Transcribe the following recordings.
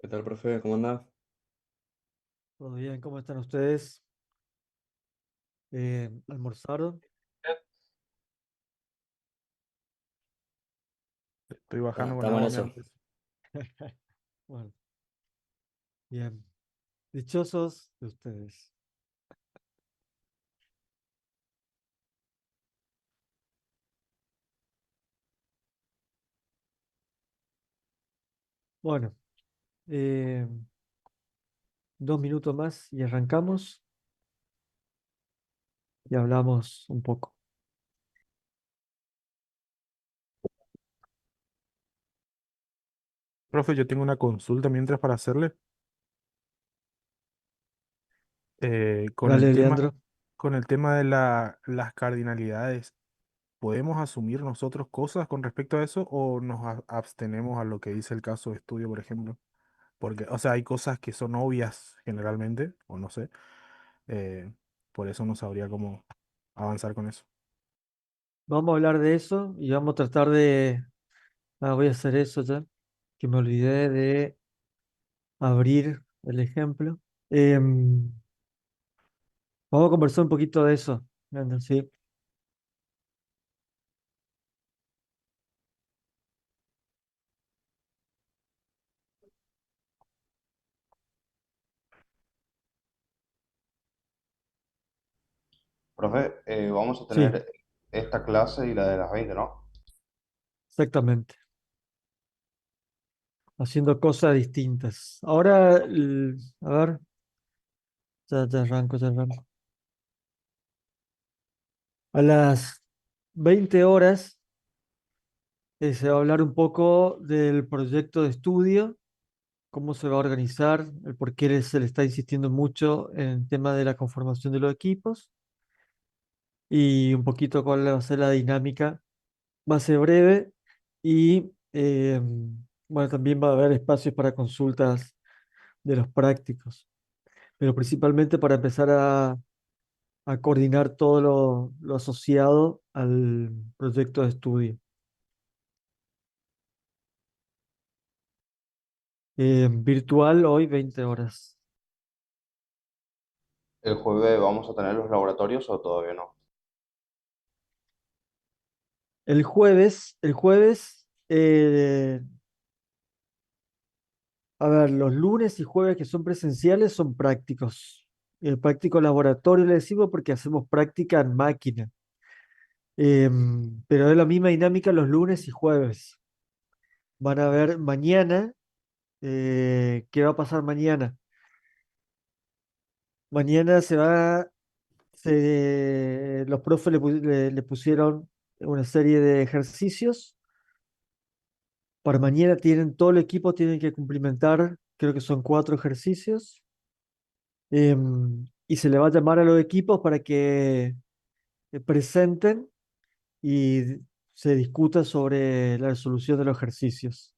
¿Qué tal, profe? ¿Cómo andás? Todo bien, ¿cómo están ustedes? ¿Almorzaron? Estoy bajando con Estamos en agua eso. antes. Bueno, bien. Dichosos de ustedes. Bueno, eh, 2 minutos más y arrancamos y hablamos un poco. Profe, yo tengo una consulta mientras para hacerle. Con el Dale, tema, Leandro. con el tema de las cardinalidades, ¿podemos asumir nosotros cosas con respecto a eso o nos abstenemos a lo que dice el caso de estudio, por ejemplo? Porque, o sea, hay cosas que son obvias generalmente, o no sé, eh, por eso no sabría cómo avanzar con eso. Vamos a hablar de eso y vamos a tratar de... voy a hacer eso ya, que me olvidé de abrir el ejemplo. Vamos a conversar un poquito de eso, Leandro, sí. Profe, vamos a Sí, tener esta clase y la de las 20, ¿no? exactamente. Haciendo cosas distintas. Ahora, a ver, ya arranco, ya arranco. A las 20 horas se va a hablar un poco del proyecto de estudio, cómo se va a organizar, el por qué se le está insistiendo mucho en el tema de la conformación de los equipos y un poquito cuál va a ser la dinámica. Va a ser breve y bueno, también va a haber espacios para consultas de los prácticos, pero principalmente para empezar a coordinar todo lo asociado al proyecto de estudio. Virtual hoy 20 horas. ¿El jueves vamos a tener los laboratorios o todavía no? El jueves, a ver, los lunes y jueves que son presenciales son prácticos. El práctico laboratorio le decimos porque hacemos práctica en máquina. Pero es la misma dinámica los lunes y jueves. Van a ver mañana, ¿qué va a pasar mañana? Mañana los profes le pusieron una serie de ejercicios. Para mañana tienen todo el equipo, tienen que cumplimentar, creo que son 4 ejercicios. Y se le va a llamar a los equipos para que presenten y se discuta sobre la resolución de los ejercicios,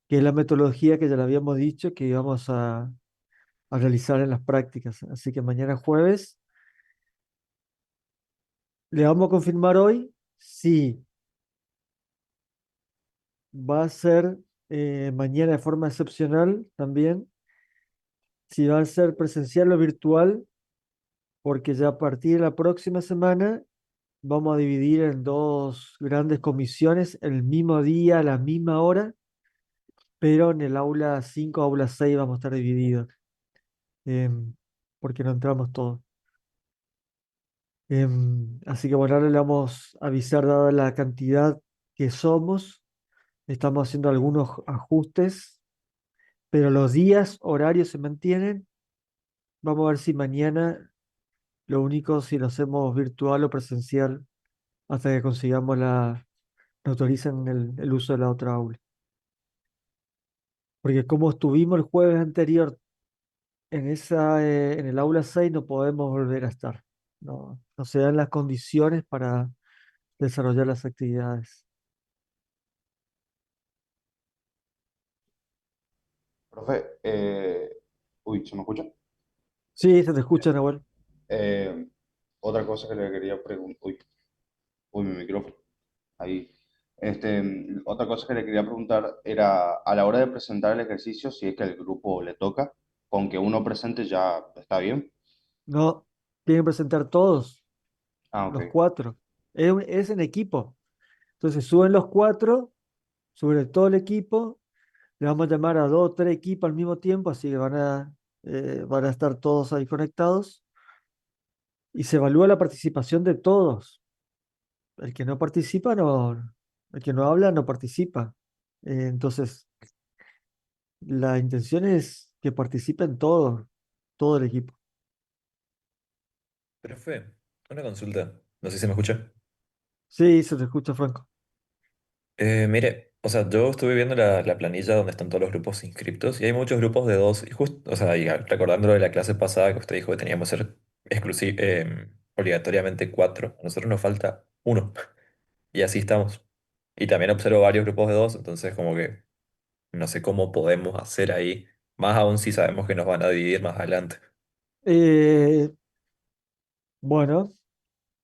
que es la metodología que ya le habíamos dicho que íbamos a realizar en las prácticas. Así que mañana jueves le vamos a confirmar hoy si va a ser mañana de forma excepcional también, si va a ser presencial o virtual, porque ya a partir de la próxima semana vamos a dividir en dos grandes comisiones el mismo día, a la misma hora, pero en el aula 5 aula 6 vamos a estar divididos, porque no entramos todos. Así que bueno, ahora le vamos a avisar, dada la cantidad que somos, estamos haciendo algunos ajustes, pero los días, horarios se mantienen. Vamos a ver si mañana, lo único, si lo hacemos virtual o presencial, hasta que consigamos nos autoricen el uso de la otra aula. Porque como estuvimos el jueves anterior en el aula 6 no podemos volver a estar. No, no se dan las condiciones para desarrollar las actividades. Profe, uy, ¿se me escucha? Sí, se te escucha, Nahuel. Eh, Otra cosa que le quería preguntar, uy, mi micrófono, ahí. Otra cosa que le quería preguntar era, a la hora de presentar el ejercicio, si es que al grupo le toca, con que uno presente ya está bien. No, tienen que presentar todos, Ah, los ok. cuatro. Es en equipo. Entonces suben los cuatro, sobre todo el equipo. Le vamos a llamar a dos o tres equipos al mismo tiempo, así que van a estar todos ahí conectados. Y se evalúa la participación de todos. El que no participa, no, el que no habla, no participa. Entonces, la intención es que participen todos, todo el equipo. Profe, una consulta. No sé si me escucha. Sí, se te escucha, Franco. Mire, o sea, yo estuve viendo la planilla donde están todos los grupos inscriptos y hay muchos grupos de dos. Y justo, o sea, y recordando lo de la clase pasada que usted dijo que teníamos que ser obligatoriamente cuatro, a nosotros nos falta uno y así estamos. Y también observo varios grupos de dos, entonces como que no sé cómo podemos hacer ahí, más aún si sabemos que nos van a dividir más adelante. Eh, bueno,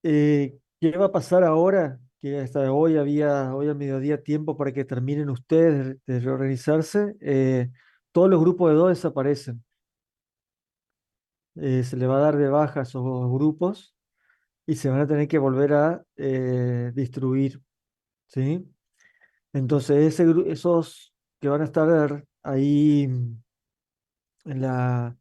¿qué va a pasar ahora? Que hasta hoy al mediodía tiempo para que terminen ustedes de reorganizarse. Todos los grupos de dos desaparecen. Se le va a dar de baja a esos grupos y se van a tener que volver a distribuir, ¿sí? Entonces, esos que van a estar ahí en la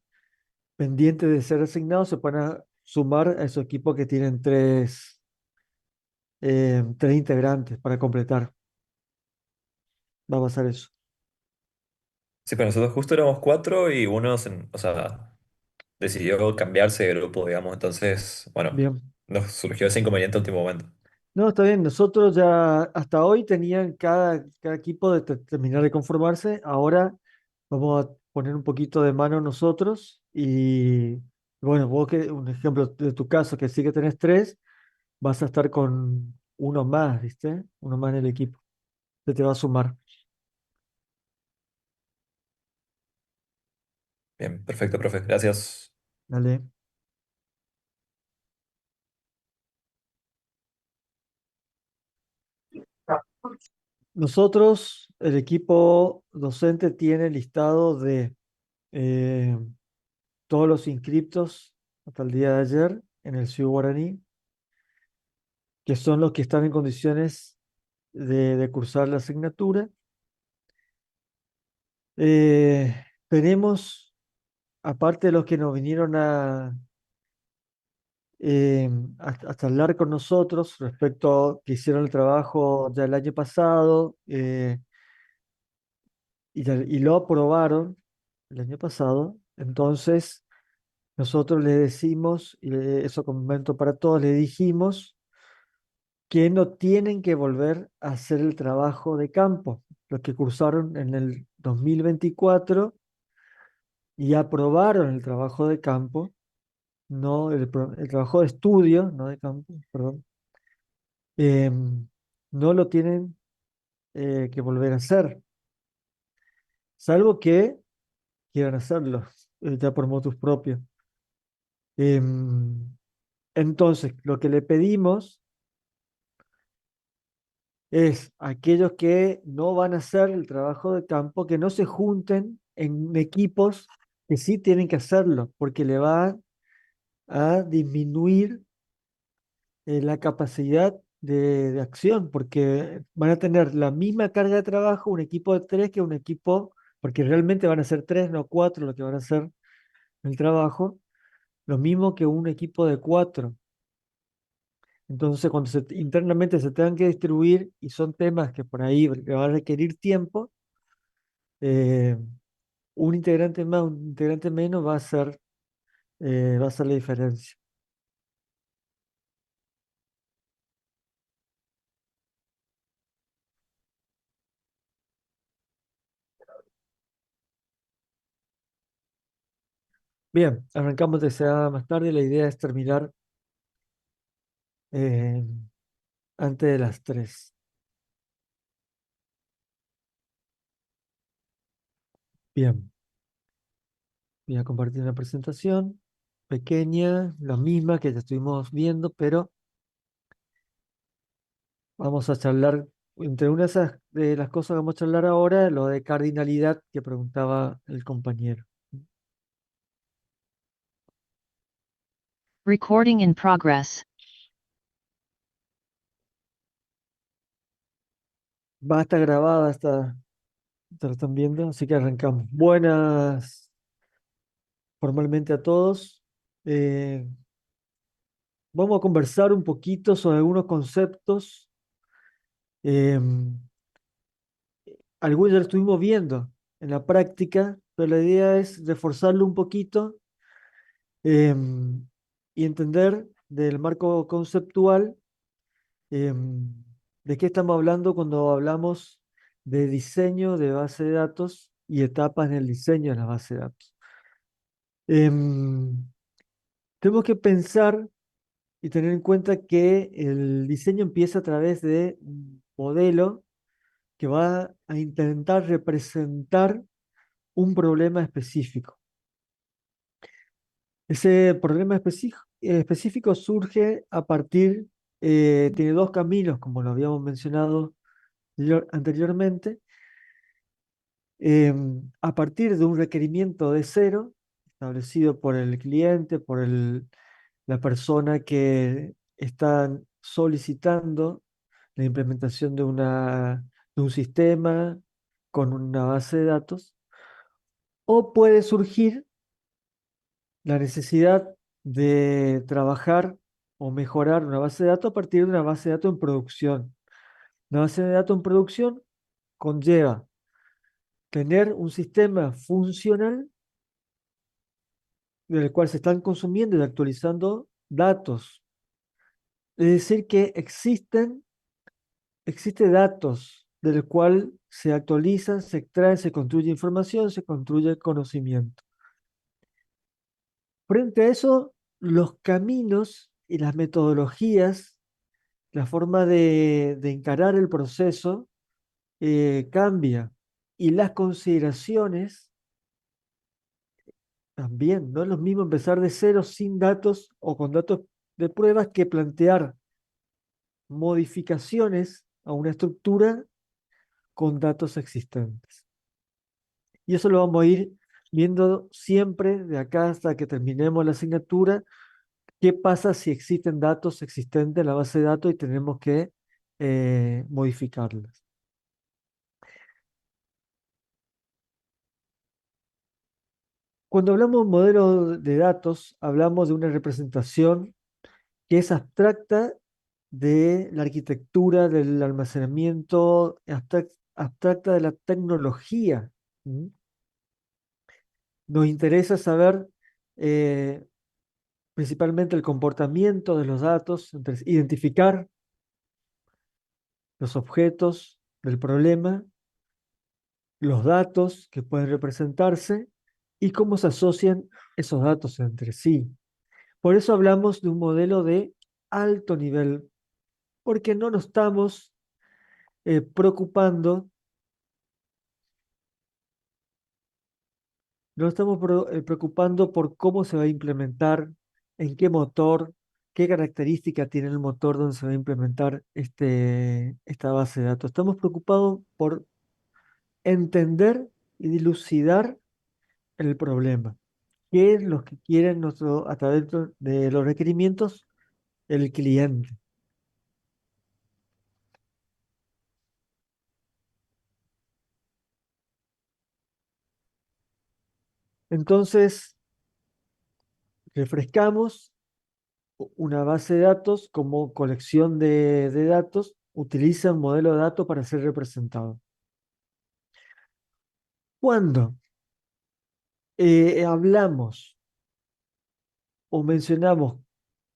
pendiente de ser asignados se van a sumar a esos equipos que tienen tres integrantes para completar. Va a pasar eso. Sí, pero nosotros justo éramos cuatro y uno, o sea, decidió cambiarse de grupo, digamos. Entonces, bueno, Bien. nos surgió ese inconveniente a último momento. No, está bien. Nosotros ya hasta hoy tenían cada equipo de terminar de conformarse. Ahora vamos a poner un poquito de mano nosotros y bueno, vos que un ejemplo de tu caso que sí que tenés tres, vas a estar con uno más, ¿viste? Uno más en el equipo. Se te va a sumar. Bien, perfecto, profe. Gracias. Dale. Nosotros, el equipo docente tiene listado de eh, todos los inscriptos hasta el día de ayer en el CIU Guaraní, que son los que están en condiciones de cursar la asignatura. Tenemos, aparte de los que nos vinieron eh, a charlar con nosotros respecto a que hicieron el trabajo ya el año pasado y lo aprobaron el año pasado, entonces nosotros le decimos, y eso comento para todos, le dijimos que no tienen que volver a hacer el trabajo de campo, los que cursaron en el 2024 y aprobaron el trabajo de campo, no el trabajo de estudio, no de campo, perdón, no lo tienen que volver a hacer, salvo que quieran hacerlo ya por motus propios. Em, entonces, lo que le pedimos es aquellos que no van a hacer el trabajo de campo, que no se junten en equipos que sí tienen que hacerlo, porque le va a disminuir la capacidad de acción, porque van a tener la misma carga de trabajo un equipo de tres que un equipo, porque realmente van a ser tres, no cuatro, lo que van a hacer el trabajo, lo mismo que un equipo de cuatro. Entonces, cuando internamente se tengan que distribuir y son temas que por ahí le van a requerir tiempo, eh, un integrante más, un integrante menos va a ser la diferencia. Bien, arrancamos de sea más tarde. La idea es terminar eh, antes de las 3. Bien, voy a compartir una presentación pequeña, la misma que ya estuvimos viendo, pero vamos a charlar entre una de las cosas que vamos a charlar ahora, lo de cardinalidad que preguntaba el compañero. Recording in progress. Va a estar grabada, lo están viendo, así que arrancamos. Buenas formalmente a todos. Eh, Vamos a conversar un poquito sobre algunos conceptos. Algunos ya lo estuvimos viendo en la práctica, pero la idea es reforzarlo un poquito em, y entender del marco conceptual de qué estamos hablando cuando hablamos de diseño de base de datos y etapas en el diseño de la base de datos. Em, Tenemos que pensar y tener en cuenta que el diseño empieza a través de un modelo que va a intentar representar un problema específico. Ese problema específico surge a partir, tiene dos caminos, como lo habíamos mencionado anteriormente, a partir de un requerimiento de cero, establecido por el cliente, por la persona que está solicitando la implementación de un sistema con una base de datos, o puede surgir la necesidad de trabajar o mejorar una base de datos a partir de una base de datos en producción. Una base de datos en producción conlleva tener un sistema funcional del cual se están consumiendo y actualizando datos. Es decir, que existe datos del cual se actualizan, se extrae, se construye información, se construye conocimiento. Frente a eso, los caminos y las metodologías, la forma de encarar el proceso cambia. Y las consideraciones también. No es lo mismo empezar de cero sin datos o con datos de pruebas que plantear modificaciones a una estructura con datos existentes. Y eso lo vamos a ir viendo siempre de acá hasta que terminemos la asignatura. ¿Qué pasa si existen datos existentes en la base de datos y tenemos que modificarlas? Cuando hablamos de un modelo de datos, hablamos de una representación que es abstracta de la arquitectura, del almacenamiento, abstracta de la tecnología. ¿Mm? Nos interesa saber eh, principalmente el comportamiento de los datos, identificar los objetos del problema, los datos que pueden representarse y cómo se asocian esos datos entre sí. Por eso hablamos de un modelo de alto nivel, porque no nos estamos preocupando, no nos estamos preocupando por cómo se va a implementar, en qué motor, qué característica tiene el motor donde se va a implementar esta base de datos. Estamos preocupados por entender y dilucidar el problema. ¿Qué es lo que quieren a través de los requerimientos el cliente? Entonces, refrescamos una base de datos como colección de datos, utiliza un modelo de datos para ser representado. Cuando hablamos o mencionamos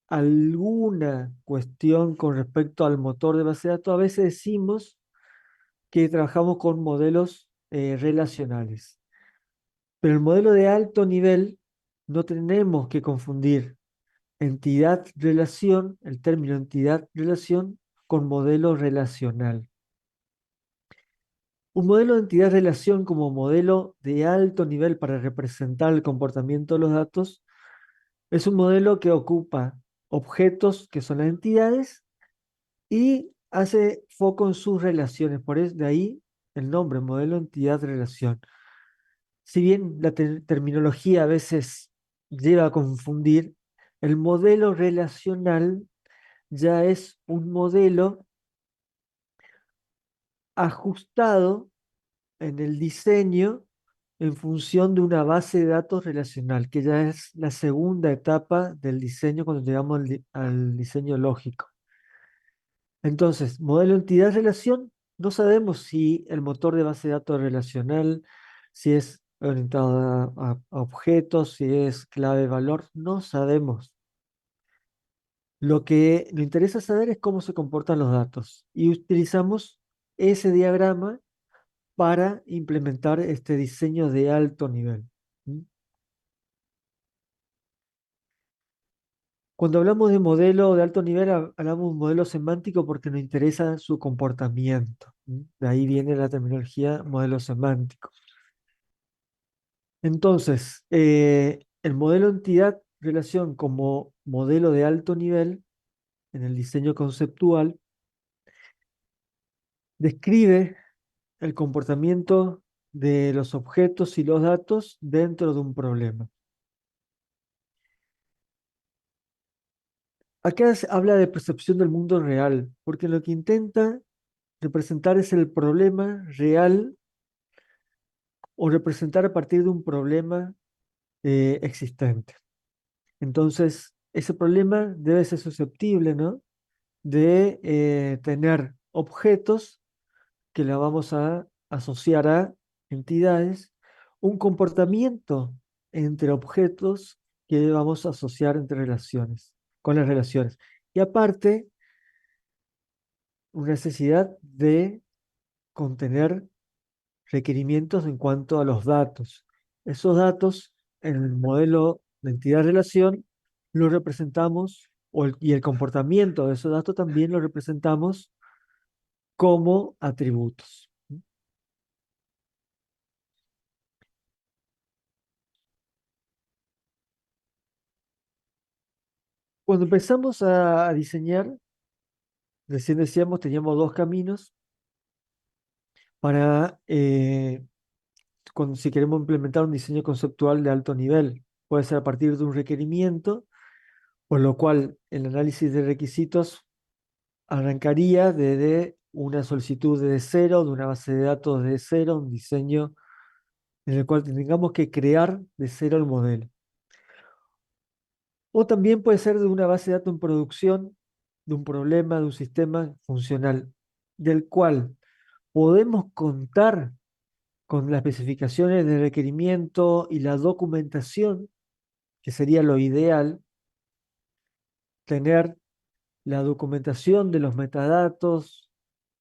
alguna cuestión con respecto al motor de base de datos, a veces decimos que trabajamos con modelos relacionales. Pero el modelo de alto nivel no tenemos que confundir entidad-relación, el término entidad-relación, con modelo relacional. Un modelo de entidad-relación como modelo de alto nivel para representar el comportamiento de los datos es un modelo que ocupa objetos que son las entidades y hace foco en sus relaciones, por eso de ahí el nombre, modelo, entidad, relación. Si bien la terminología a veces lleva a confundir, el modelo relacional ya es un modelo ajustado en el diseño en función de una base de datos relacional, que ya es la segunda etapa del diseño cuando llegamos al diseño lógico. Entonces, modelo entidad-relación, no sabemos si el motor de base de datos relacional, si es orientado a objetos, si es clave-valor, no sabemos. Lo que nos interesa saber es cómo se comportan los datos y utilizamos ese diagrama para implementar este diseño de alto nivel. ¿Mm? Cuando hablamos de modelo de alto nivel, hablamos de un modelo semántico porque nos interesa su comportamiento. ¿Mm? De ahí viene la terminología modelo semántico. Entonces, el modelo entidad-relación como modelo de alto nivel en el diseño conceptual describe el comportamiento de los objetos y los datos dentro de un problema. Acá se habla de percepción del mundo real, porque lo que intenta representar es el problema real o representar a partir de un problema existente. Entonces, ese problema debe ser susceptible, ¿no? De tener objetos que la vamos a asociar a entidades, un comportamiento entre objetos que vamos a asociar entre relaciones, con las relaciones. Y aparte, una necesidad de contener requerimientos en cuanto a los datos. Esos datos en el modelo de entidad-relación los representamos, y el comportamiento de esos datos también lo representamos como atributos. Cuando empezamos a diseñar, recién decíamos, teníamos dos caminos para, si queremos implementar un diseño conceptual de alto nivel. Puede ser a partir de un requerimiento, por lo cual el análisis de requisitos arrancaría desde una solicitud de cero, de una base de datos de cero, un diseño en el cual tengamos que crear de cero el modelo. O también puede ser de una base de datos en producción, de un problema, de un sistema funcional, del cual podemos contar con las especificaciones de requerimiento y la documentación, que sería lo ideal, tener la documentación de los metadatos,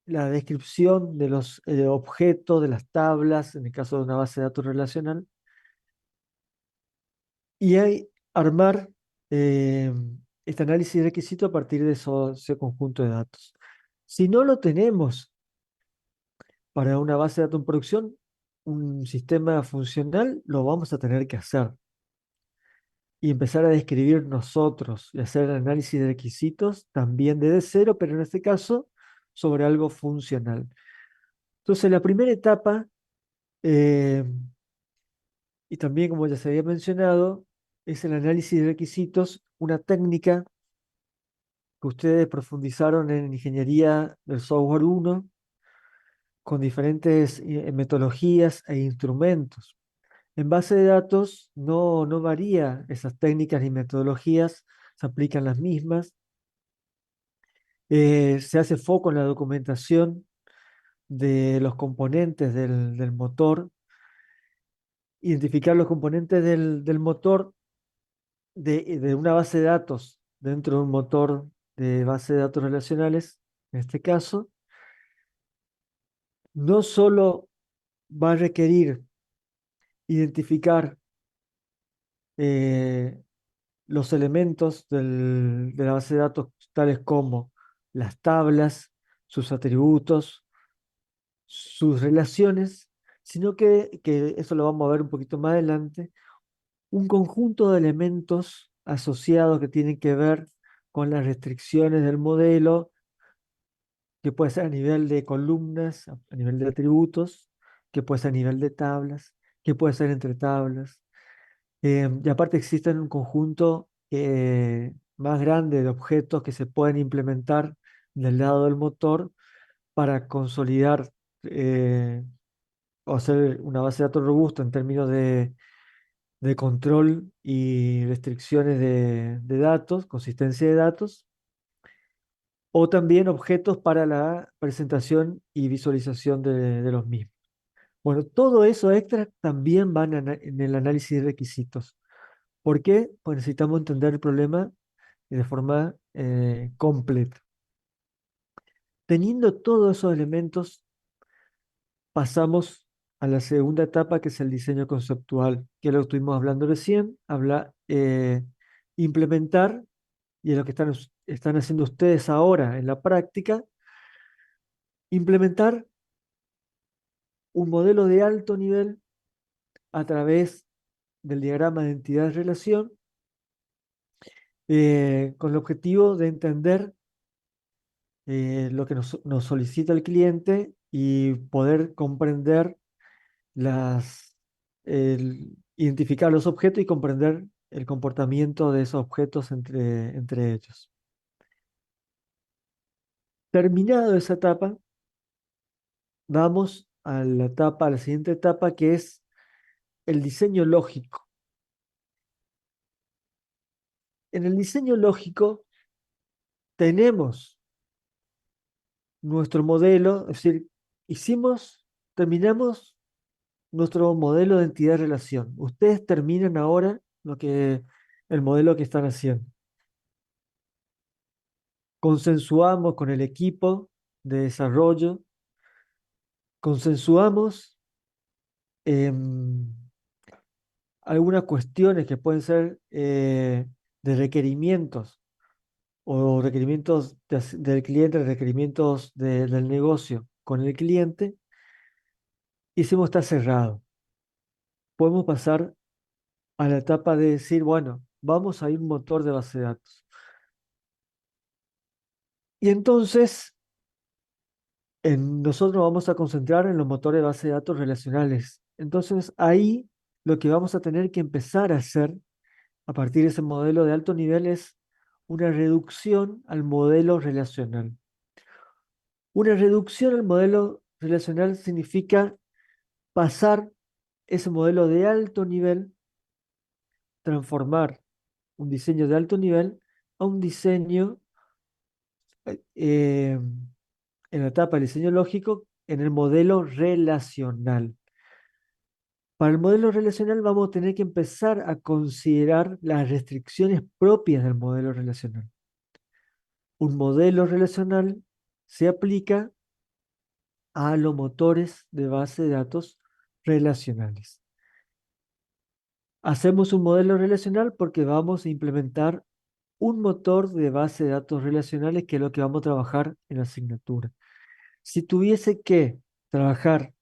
la descripción de los objetos, de las tablas, en el caso de una base de datos relacional, y ahí armar eh, este análisis de requisito a partir de ese conjunto de datos. Si no lo tenemos para una base de datos en producción, un sistema funcional, lo vamos a tener que hacer y empezar a describir nosotros y hacer el análisis de requisitos también desde cero, pero en este caso sobre algo funcional. Entonces, la primera etapa, eh, y también como ya se había mencionado, es el análisis de requisitos, una técnica que ustedes profundizaron en Ingeniería del Software 1 con diferentes metodologías e instrumentos. En base de datos no varía esas técnicas ni metodologías, se aplican las mismas. Se hace foco en la documentación de los componentes del motor, identificar los componentes del motor de una base de datos dentro de un motor de base de datos relacionales, en este caso, no solo va a requerir identificar eh, los elementos de la base de datos, tales como las tablas, sus atributos, sus relaciones, sino que eso lo vamos a ver un poquito más adelante, un conjunto de elementos asociados que tienen que ver con las restricciones del modelo, que puede ser a nivel de columnas, a nivel de atributos, que puede ser a nivel de tablas, que puede ser entre tablas. Y aparte existen un conjunto más grande de objetos que se pueden implementar del lado del motor para consolidar eh, o hacer una base de datos robusta en términos de control y restricciones de datos, consistencia de datos, o también objetos para la presentación y visualización de los mismos. Bueno, todo eso extra también van en el análisis de requisitos. ¿Por qué? Pues necesitamos entender el problema de forma completa. Teniendo todos esos elementos, pasamos a la segunda etapa, que es el diseño conceptual, que es lo que estuvimos hablando recién, implementar, y es lo que están haciendo ustedes ahora en la práctica, implementar un modelo de alto nivel a través del diagrama de entidad-relación, con el objetivo de entender lo que nos solicita el cliente y poder comprender identificar los objetos y comprender el comportamiento de esos objetos entre ellos. Terminado esa etapa, vamos a la siguiente etapa, que es el diseño lógico. En el diseño lógico tenemos nuestro modelo, es decir, terminamos nuestro modelo de entidad-relación. Ustedes terminan ahora el modelo que están haciendo. Consensuamos con el equipo de desarrollo, consensuamos em, algunas cuestiones que pueden ser de requerimientos o requerimientos del cliente, requerimientos del negocio con el cliente. Hicimos está cerrado. Podemos pasar a la etapa de decir, bueno, vamos a ir un motor de base de datos. Y entonces nosotros nos vamos a concentrar en los motores de base de datos relacionales. Entonces ahí lo que vamos a tener que empezar a hacer a partir de ese modelo de alto nivel es una reducción al modelo relacional. Una reducción al modelo relacional significa pasar ese modelo de alto nivel, transformar un diseño de alto nivel a un diseño en la etapa del diseño lógico en el modelo relacional. Para el modelo relacional vamos a tener que empezar a considerar las restricciones propias del modelo relacional. Un modelo relacional se aplica a los motores de base de datos relacionales. Hacemos un modelo relacional porque vamos a implementar un motor de base de datos relacionales, que es lo que vamos a trabajar en la asignatura. Si tuviese que trabajar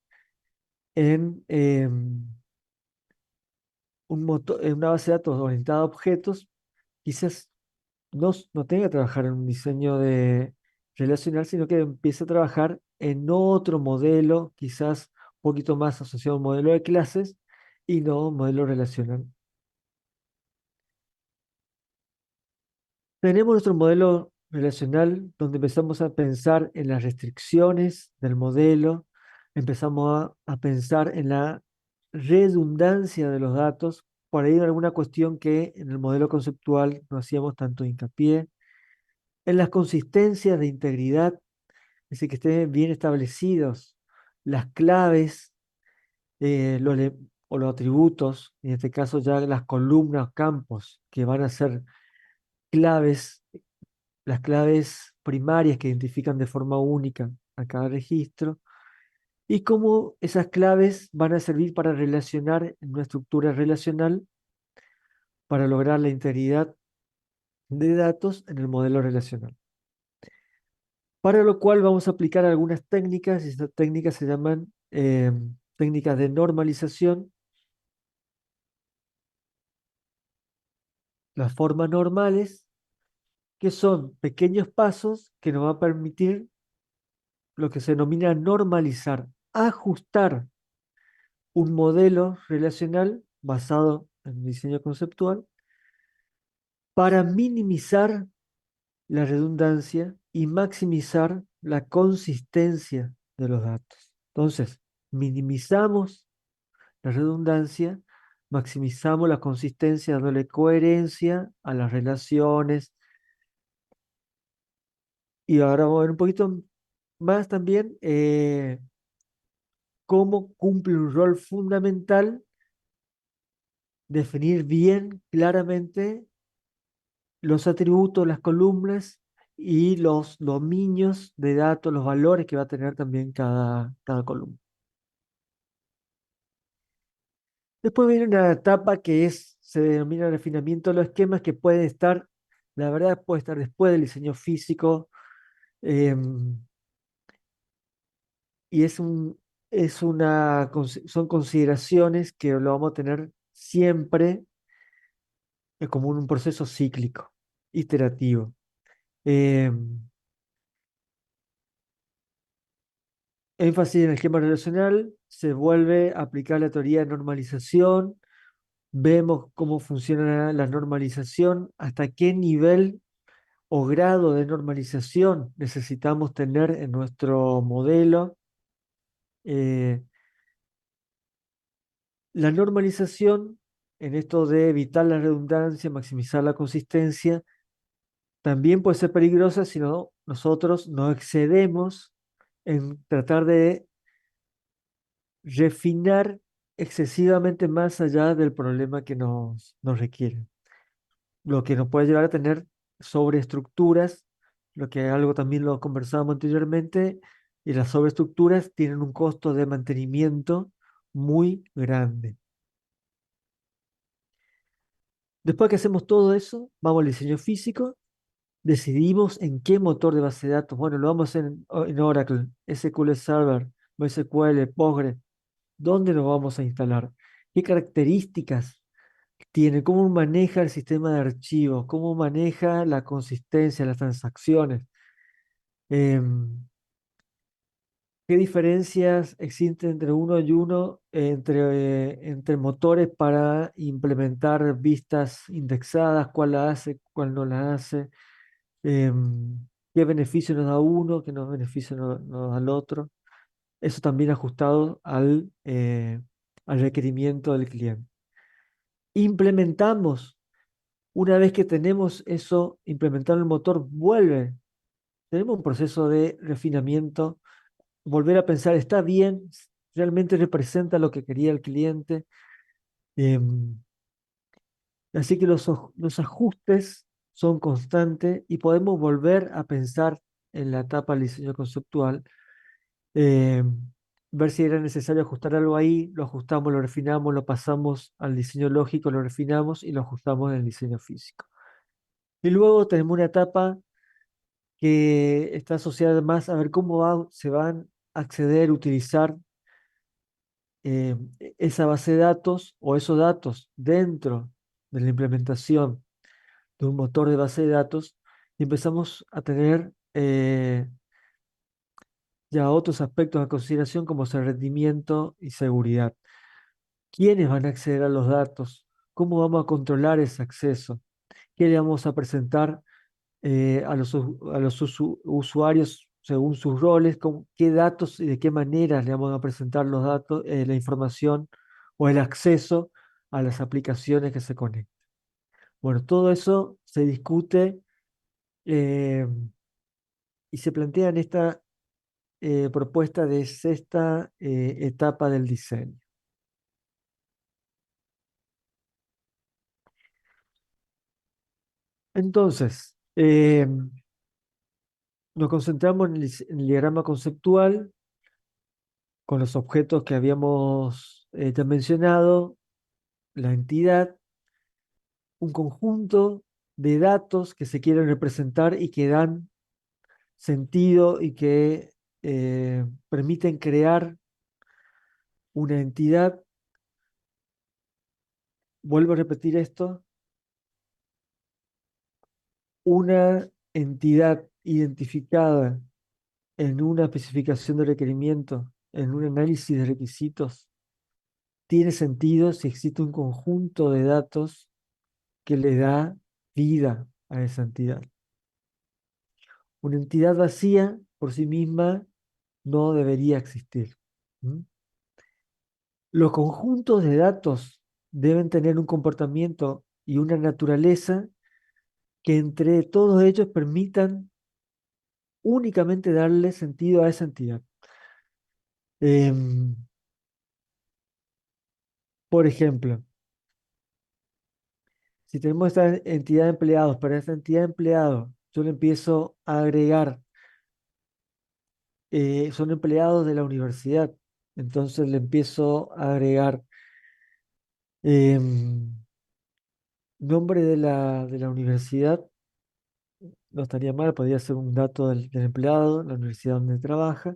en en una base de datos orientada a objetos, quizás no tenga que trabajar en un diseño relacional, sino que empiece a trabajar en otro modelo, quizás un poquito más asociado a un modelo de clases y no un modelo relacional. Tenemos nuestro modelo relacional donde empezamos a pensar en las restricciones del modelo, empezamos a pensar en la redundancia de los datos, por ahí en alguna cuestión que en el modelo conceptual no hacíamos tanto hincapié, en las consistencias de integridad, es decir, que estén bien establecidos las claves o los atributos, en este caso ya las columnas, campos, que van a ser claves, las claves primarias que identifican de forma única a cada registro, y cómo esas claves van a servir para relacionar en una estructura relacional para lograr la integridad de datos en el modelo relacional. Para lo cual vamos a aplicar algunas técnicas, y estas técnicas se llaman técnicas de normalización, las formas normales, que son pequeños pasos que nos van a permitir lo que se denomina normalizar, ajustar un modelo relacional basado en diseño conceptual para minimizar la redundancia y maximizar la consistencia de los datos. Entonces, minimizamos la redundancia, maximizamos la consistencia, dándole coherencia a las relaciones. Y ahora vamos a ver un poquito más también cómo cumple un rol fundamental definir bien, claramente, los atributos, las columnas y los dominios de datos, los valores que va a tener también cada columna. Después viene una etapa que se denomina refinamiento de los esquemas, que puede estar, la verdad, puede estar después del diseño físico, y son consideraciones que lo vamos a tener siempre como un proceso cíclico, iterativo. Em, Énfasis en el esquema relacional, se vuelve a aplicar la teoría de normalización, vemos cómo funciona la normalización, hasta qué nivel o grado de normalización necesitamos tener en nuestro modelo. Eh, la normalización, en esto de evitar la redundancia, maximizar la consistencia, también puede ser peligrosa si nosotros nos excedemos en tratar de refinar excesivamente más allá del problema que nos requiere. Lo que nos puede llevar a tener sobreestructuras, lo que algo también lo conversábamos anteriormente, y las sobreestructuras tienen un costo de mantenimiento muy grande. Después que hacemos todo eso, vamos al diseño físico, decidimos en qué motor de base de datos. Bueno, lo vamos a hacer en Oracle, SQL Server, MySQL, Postgre. ¿Dónde lo vamos a instalar? ¿Qué características tiene? ¿Cómo maneja el sistema de archivos? ¿Cómo maneja la consistencia, las transacciones? Em, ¿Qué diferencias existen entre uno y uno, entre motores para implementar vistas indexadas? ¿Cuál la hace, cuál no la hace? ¿Qué beneficio nos da uno, qué beneficio nos da el otro? Eso también ajustado al requerimiento del cliente. Implementamos, una vez que tenemos eso implementado en el motor, tenemos un proceso de refinamiento, volver a pensar, ¿está bien? ¿Realmente representa lo que quería el cliente? Em, Así que los ajustes son constantes y podemos volver a pensar en la etapa del diseño conceptual, eh, ver si era necesario ajustar algo ahí, lo ajustamos, lo refinamos, lo pasamos al diseño lógico, lo refinamos y lo ajustamos en el diseño físico. Y luego tenemos una etapa que está asociada más a ver cómo se van a acceder, utilizar esa base de datos o esos datos dentro de la implementación de un motor de base de datos, y empezamos a tener ya otros aspectos a consideración como es el rendimiento y seguridad. ¿Quiénes van a acceder a los datos? ¿Cómo vamos a controlar ese acceso? ¿Qué le vamos a presentar a los usuarios según sus roles? ¿Qué datos y de qué manera le vamos a presentar los datos, la información o el acceso a las aplicaciones que se conectan? Bueno, todo eso se discute eh, y se plantea en esta propuesta de sexta etapa del diseño. Entonces, nos concentramos en el diagrama conceptual con los objetos que habíamos ya mencionado, la entidad, un conjunto de datos que se quieren representar y que dan sentido y que permiten crear una entidad. Vuelvo a repetir esto, una entidad identificada en una especificación de requerimiento, en un análisis de requisitos, tiene sentido si existe un conjunto de datos que le da vida a esa entidad. Una entidad vacía por sí misma no debería existir. ¿Mm? Los conjuntos de datos deben tener un comportamiento y una naturaleza que entre todos ellos permitan únicamente darle sentido a esa entidad. Em, por ejemplo, si tenemos esta entidad de empleados, para esta entidad de empleados yo le empiezo a agregar, son empleados de la universidad, entonces le empiezo a agregar em, nombre de la universidad, no estaría mal, podría ser un dato del empleado, la universidad donde trabaja,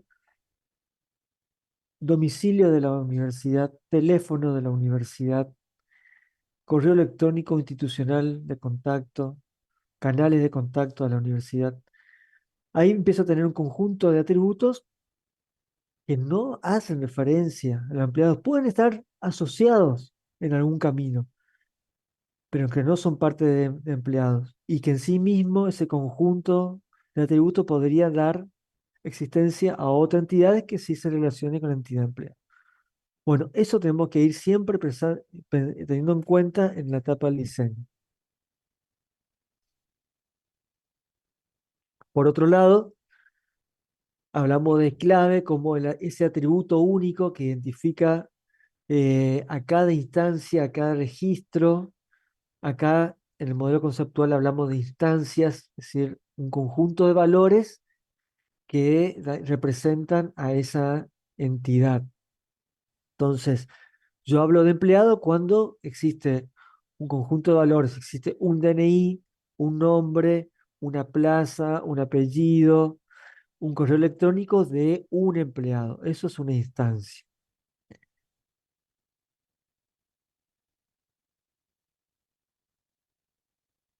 domicilio de la universidad, teléfono de la universidad, correo electrónico institucional de contacto, canales de contacto de la universidad. Ahí empiezo a tener un conjunto de atributos que no hacen referencia al empleado. Pueden estar asociados en algún camino, pero que no son parte de empleados. Y que en sí mismo ese conjunto de atributos podría dar existencia a otra entidad que sí se relacione con la entidad empleada. Bueno, eso tenemos que ir siempre teniendo en cuenta en la etapa del diseño. Por otro lado, hablamos de clave como ese atributo único que identifica a cada instancia, a cada registro. Acá en el modelo conceptual hablamos de instancias, es decir, un conjunto de valores que representan a esa entidad. Entonces, yo hablo de empleado cuando existe un conjunto de valores, existe un DNI, un nombre, una plaza, un apellido, un correo electrónico de un empleado. Eso es una instancia.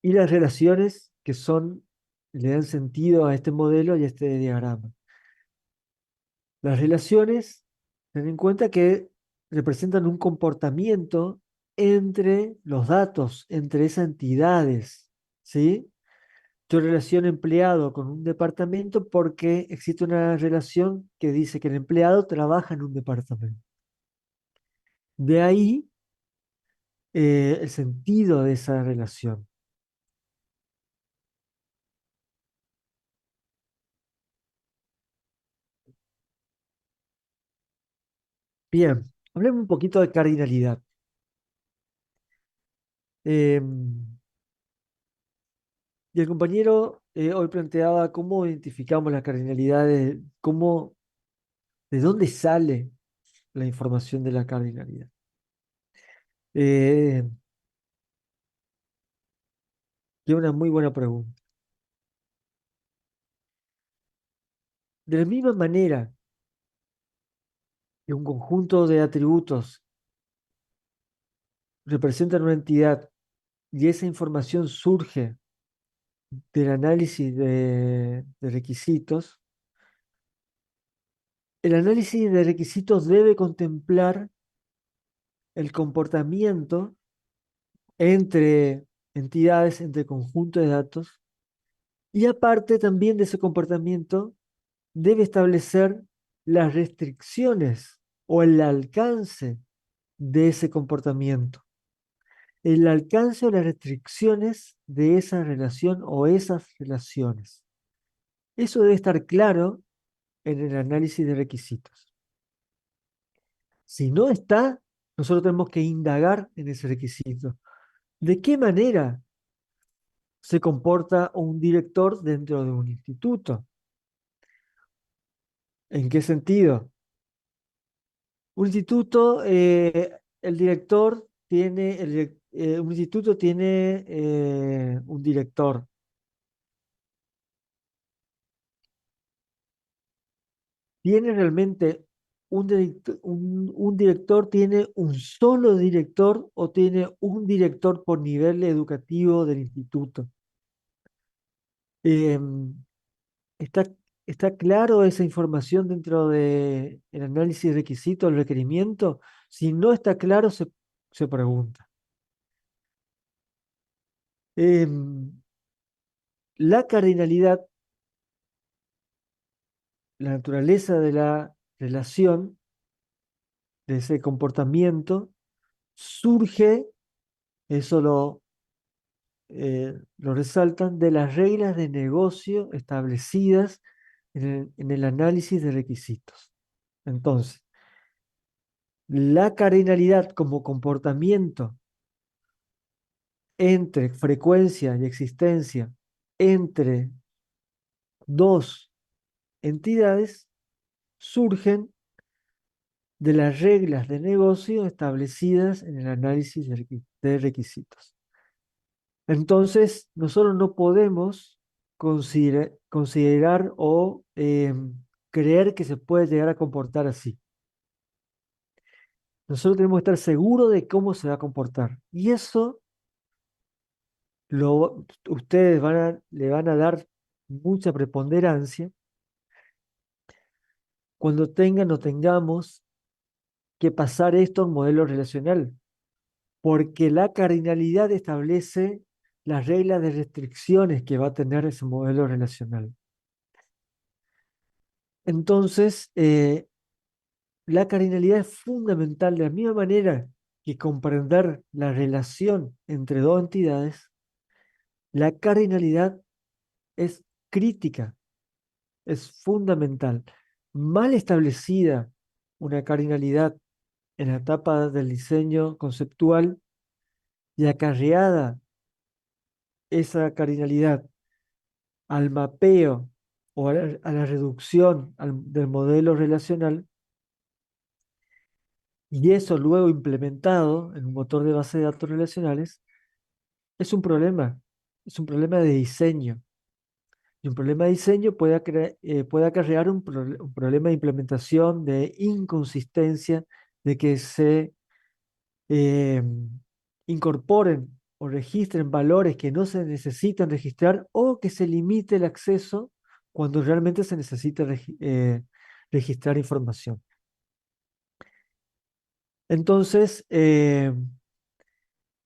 Y las relaciones que le dan sentido a este modelo y a este diagrama. Las relaciones, ten en cuenta que representan un comportamiento entre los datos, entre esas entidades, ¿sí? Yo relaciono empleado con un departamento porque existe una relación que dice que el empleado trabaja en un departamento. De ahí el sentido de esa relación. Bien, hablemos un poquito de cardinalidad. Em, y el compañero hoy planteaba cómo identificamos las cardinalidades, de dónde sale la información de la cardinalidad. Eh, que es una muy buena pregunta. De la misma manera que un conjunto de atributos representan una entidad y esa información surge del análisis de requisitos, el análisis de requisitos debe contemplar el comportamiento entre entidades, entre conjuntos de datos, y aparte también de ese comportamiento, debe establecer las restricciones o el alcance de ese comportamiento, el alcance o las restricciones de esa relación o esas relaciones. Eso debe estar claro en el análisis de requisitos. Si no está, nosotros tenemos que indagar en ese requisito. ¿De qué manera se comporta un director dentro de un instituto? ¿En qué sentido? Un instituto, el director tiene, un instituto tiene un director. ¿Tiene realmente un director, tiene un solo director o tiene un director por nivel educativo del instituto? Em, está ¿Está claro esa información dentro del análisis de requisitos, el requerimiento? Si no está claro, se pregunta. Em, la cardinalidad, la naturaleza de la relación, de ese comportamiento, surge, eso lo resaltan, de las reglas de negocio establecidas en el análisis de requisitos. Entonces, la cardinalidad como comportamiento entre frecuencia y existencia entre dos entidades surgen de las reglas de negocio establecidas en el análisis de requisitos. Entonces, nosotros no podemos considerar o creer que se puede llegar a comportar así. Nosotros tenemos que estar seguros de cómo se va a comportar. Y eso ustedes le van a dar mucha preponderancia cuando tengan o tengamos que pasar esto a un modelo relacional, porque la cardinalidad establece las reglas de restricciones que va a tener ese modelo relacional. Entonces, la cardinalidad es fundamental de la misma manera que comprender la relación entre dos entidades. La cardinalidad es crítica, es fundamental. Mal establecida una cardinalidad en la etapa del diseño conceptual y acarreada esa cardinalidad al mapeo o a la reducción del modelo relacional, y eso luego implementado en un motor de base de datos relacionales, es un problema. Es un problema de diseño. Y un problema de diseño puede acarrear un problema de implementación, de inconsistencia, de que se eh, incorporen o registren valores que no se necesitan registrar o que se limite el acceso cuando realmente se necesita registrar información. Entonces,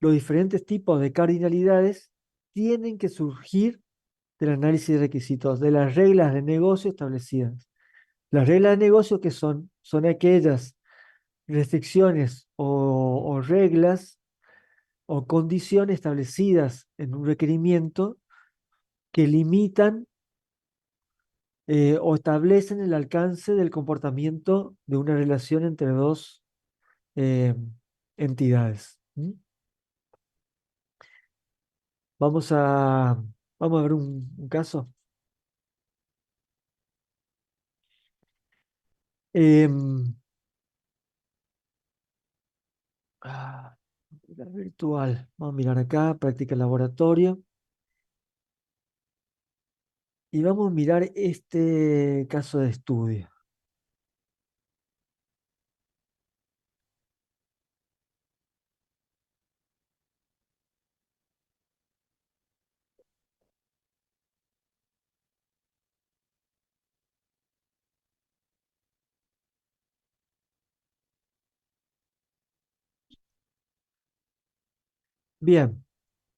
los diferentes tipos de cardinalidades tienen que surgir del análisis de requisitos, de las reglas de negocio establecidas. Las reglas de negocio que son aquellas restricciones o reglas o condiciones establecidas en un requerimiento que limitan o establecen el alcance del comportamiento de una relación entre dos eh, entidades. ¿Mm? Vamos a, vamos a ver un caso. Em, ah, virtual. Vamos a mirar acá, práctica en laboratorio. Y vamos a mirar este caso de estudio. Bien,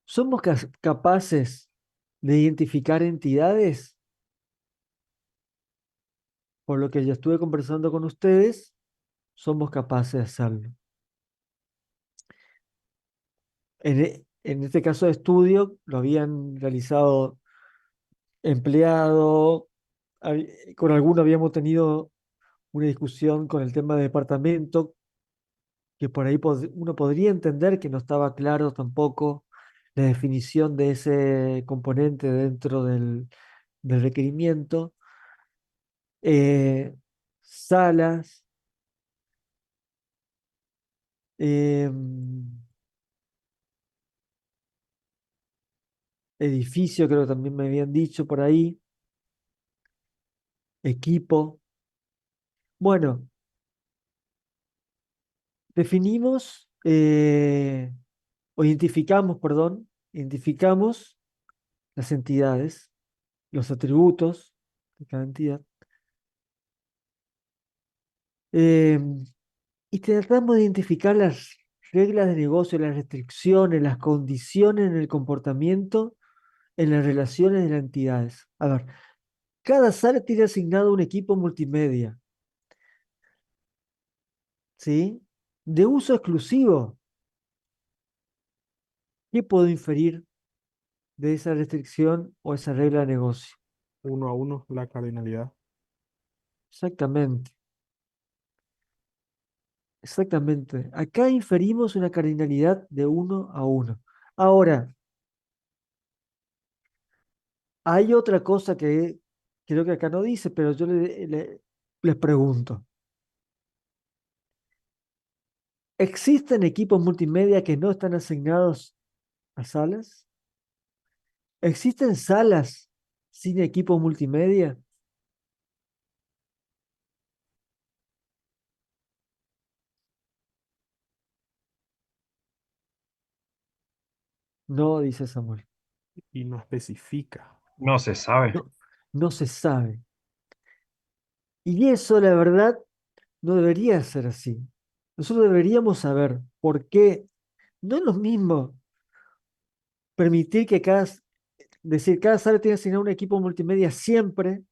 ¿somos capaces de identificar entidades? Por lo que ya estuve conversando con ustedes, somos capaces de hacerlo. En este caso de estudio, lo habían realizado empleado, con alguno habíamos tenido una discusión con el tema de departamento, que por ahí uno podría entender que no estaba claro tampoco la definición de ese componente dentro del requerimiento. Salas, em, edificio, creo que también me habían dicho por ahí, equipo. Bueno, definimos o identificamos, perdón, identificamos las entidades, los atributos, de cada entidad. Eh, y tratamos de identificar las reglas de negocio, las restricciones, las condiciones en el comportamiento, en las relaciones de las entidades. A ver, cada sala tiene asignado un equipo multimedia, ¿sí? De uso exclusivo. ¿Qué puedo inferir de esa restricción o esa regla de negocio? Uno a uno, la cardinalidad. Exactamente, exactamente. Acá inferimos una cardinalidad de 1 a 1. Ahora, hay otra cosa que creo que acá no dice, pero yo les pregunto. ¿Existen equipos multimedia que no están asignados a salas? ¿Existen salas sin equipo multimedia? No, dice Samuel. Y no especifica. No se sabe. No, no se sabe. Y eso, la verdad, no debería ser así. Nosotros deberíamos saber por qué. No es lo mismo permitir que decir, cada sala tiene asignado un equipo multimedia siempre,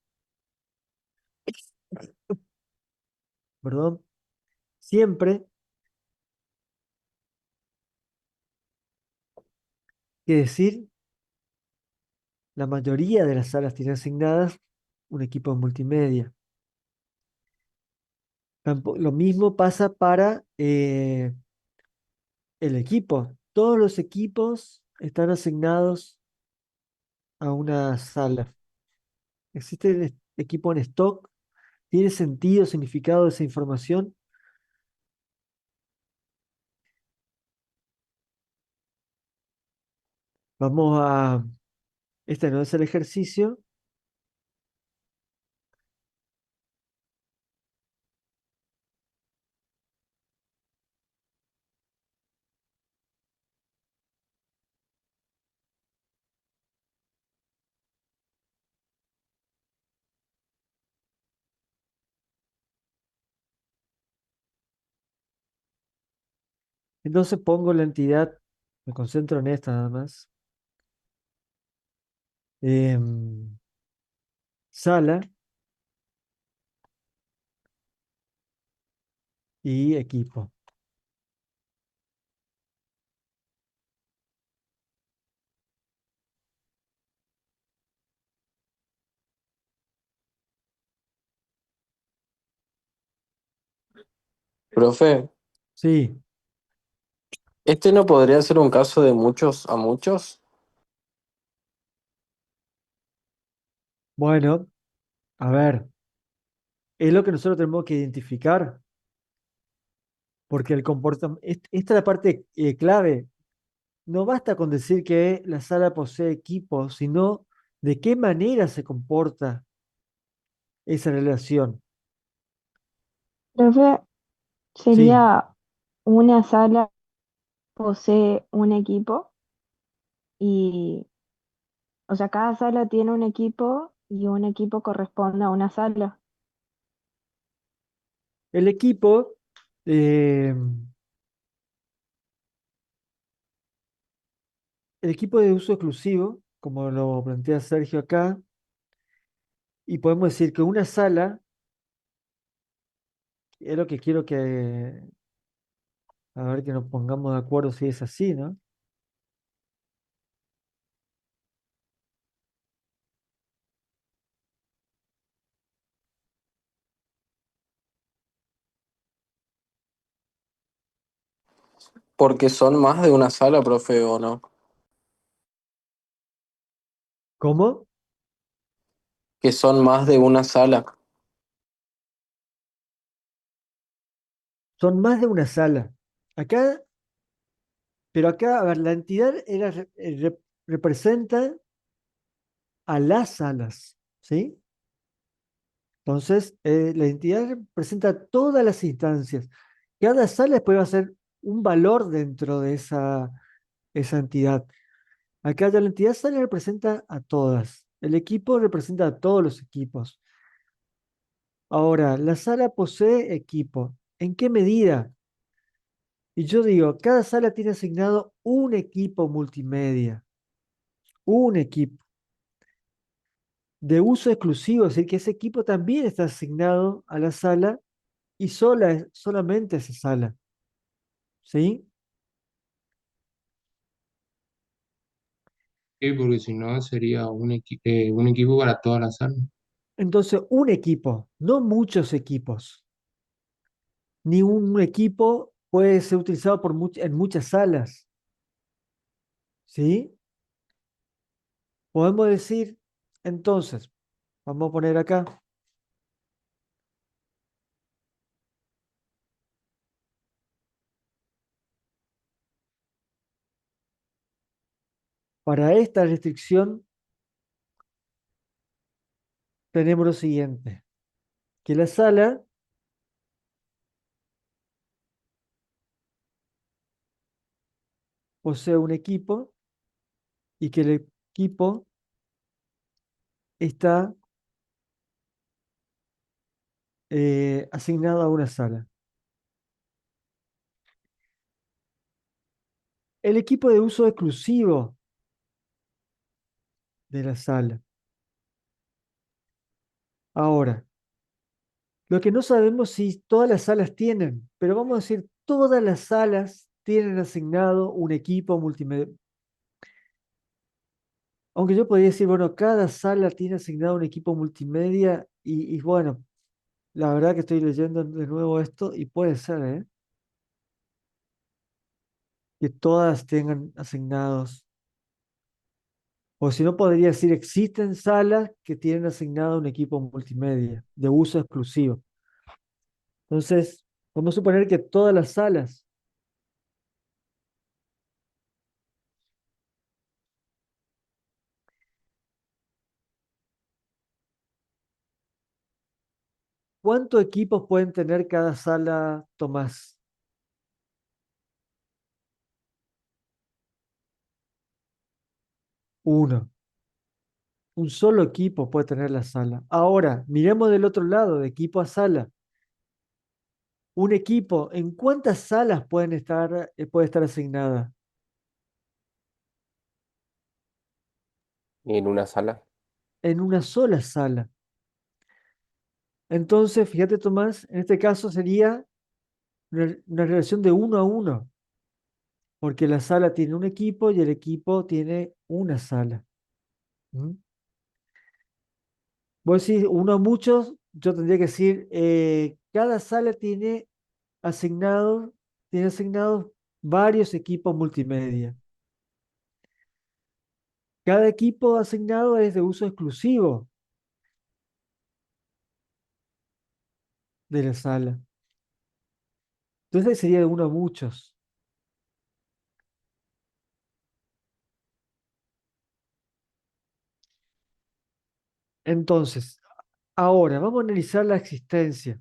perdón, siempre, que decir la mayoría de las salas tienen asignadas un equipo multimedia. Lo mismo pasa para el equipo. Todos los equipos están asignados a una sala. ¿Existe el equipo en stock? ¿Tiene sentido, significado esa información? Vamos a... Este no es el ejercicio. Entonces pongo la entidad, me concentro en esta nada más. Sala y equipo. Profe, Sí, ¿este no podría ser un caso de muchos a muchos? bueno, a ver, es lo que nosotros tenemos que identificar, porque el comportamiento, esta es la parte clave. No basta con decir que la sala posee equipo, sino de qué manera se comporta esa relación. Profe, Sí, sería una sala posee un equipo y, o sea, cada sala tiene un equipo y un equipo corresponde a una sala. el equipo, eh, el equipo de uso exclusivo, como lo plantea Sergio acá, y podemos decir que una sala, es lo que quiero que, a ver, que nos pongamos de acuerdo si es así, ¿no? Porque son más de una sala, profe, ¿o no? ¿Cómo? Que son más de una sala. Son más de una sala. Acá, pero acá, a ver, la entidad representa a las salas, ¿sí? Entonces, la entidad representa todas las instancias. Cada sala después va a ser un valor dentro de esa entidad. Acá ya la entidad sala representa a todas. El equipo representa a todos los equipos. Ahora, la sala posee equipo. ¿En qué medida? Y yo digo, cada sala tiene asignado un equipo multimedia, un equipo de uso exclusivo, es decir, que ese equipo también está asignado a la sala y solamente a esa sala, ¿sí? Sí, porque si no sería un equipo para toda la sala. Entonces, un equipo, no muchos equipos, ni un equipo puede ser utilizado en muchas salas, ¿sí? Podemos decir, entonces, vamos a poner acá, para esta restricción tenemos lo siguiente, que la sala posee un equipo y que el equipo está asignado a una sala. El equipo de uso exclusivo de la sala. Ahora, lo que no sabemos si todas las salas tienen, pero vamos a decir, todas las salas tienen asignado un equipo multimedia. Aunque yo podría decir, bueno, cada sala tiene asignado un equipo multimedia y bueno, la verdad que estoy leyendo de nuevo esto y puede ser, ¿eh? Que todas tengan asignados. O si no, podría decir, existen salas que tienen asignado un equipo multimedia de uso exclusivo. Entonces, vamos a suponer que todas las salas, ¿cuántos equipos pueden tener cada sala, Tomás? Uno. Un solo equipo puede tener la sala. Ahora, miremos del otro lado, de equipo a sala. Un equipo, ¿en cuántas salas puede estar asignada? En una sala. En una sola sala. Entonces, fíjate, Tomás, en este caso sería una relación de 1 a 1, porque la sala tiene un equipo y el equipo tiene una sala. ¿Mm? Vos decís uno a muchos, yo tendría que decir, cada sala asignados, tiene asignados varios equipos multimedia. Cada equipo asignado es de uso exclusivo de la sala. Entonces sería de 1 a muchos. Entonces, ahora vamos a analizar la existencia.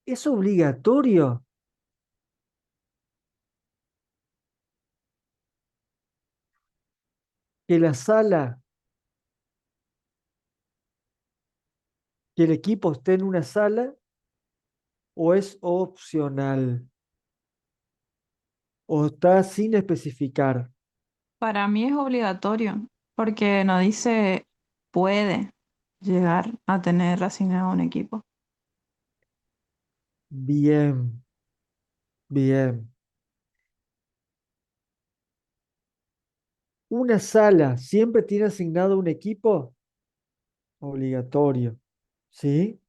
¿Es obligatorio que la sala, que el equipo esté en una sala o es opcional o está sin especificar? Para mí es obligatorio, porque no dice puede llegar a tener asignado un equipo. Bien, bien. ¿Una sala siempre tiene asignado un equipo? Obligatorio. ¿Sí?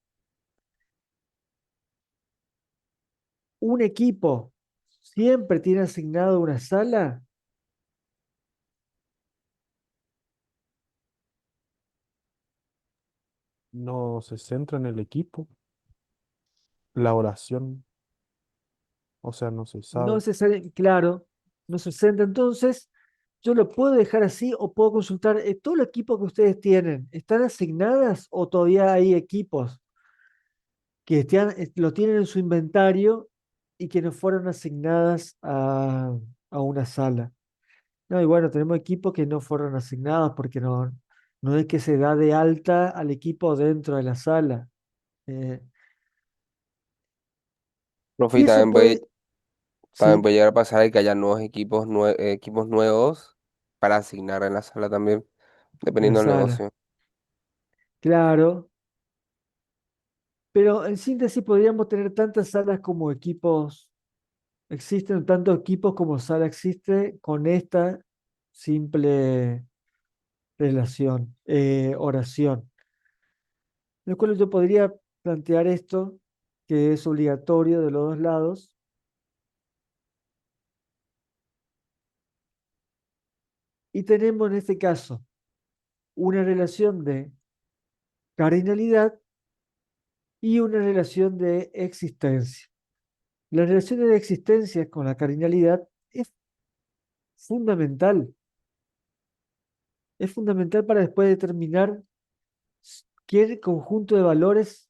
¿Un equipo siempre tiene asignado una sala? No se centra en el equipo, la oración, o sea, no se No sabe. claro, no se centra. Entonces, yo lo puedo dejar así o puedo consultar, ¿todo el equipo que ustedes tienen, están asignadas o todavía hay equipos que lo tienen en su inventario y que no fueron asignadas a una sala? No, y bueno, tenemos equipos que no fueron asignados porque no es que se da de alta al equipo dentro de la sala. Eh, Profe, y y eso puede, también sí, puede llegar a pasar de que haya nuevos equipos nuevos para asignar en la sala también, en la dependiendo del sala, negocio. claro. Pero en síntesis podríamos tener tantas salas como equipos existen, tantos equipos como sala existe con esta simple oración. En el cual yo podría plantear esto, que es obligatorio de los dos lados, y tenemos en este caso una relación de cardinalidad y una relación de existencia. La relación de existencia con la cardinalidad fundamental, es fundamental para después determinar qué conjunto de valores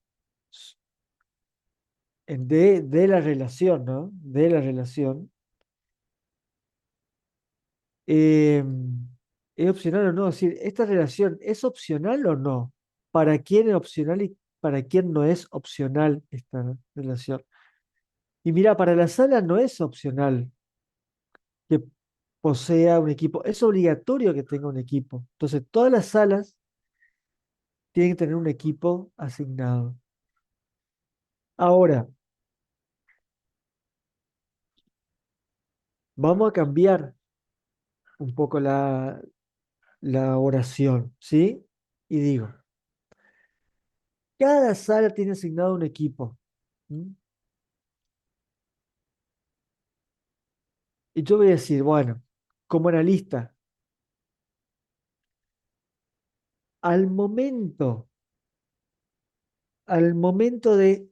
de la relación, ¿no? De la relación, eh, es opcional o no. Es decir, ¿esta relación es opcional o no? ¿Para quién es opcional y para quién no es opcional esta relación? Y mira, para la sala no es opcional que posea un equipo, es obligatorio que tenga un equipo. Entonces, todas las salas tienen que tener un equipo asignado. Ahora, vamos a cambiar un poco la oración, ¿sí? Y digo, cada sala tiene asignado un equipo. ¿M? Y yo voy a decir, bueno, como analista, al momento, al momento de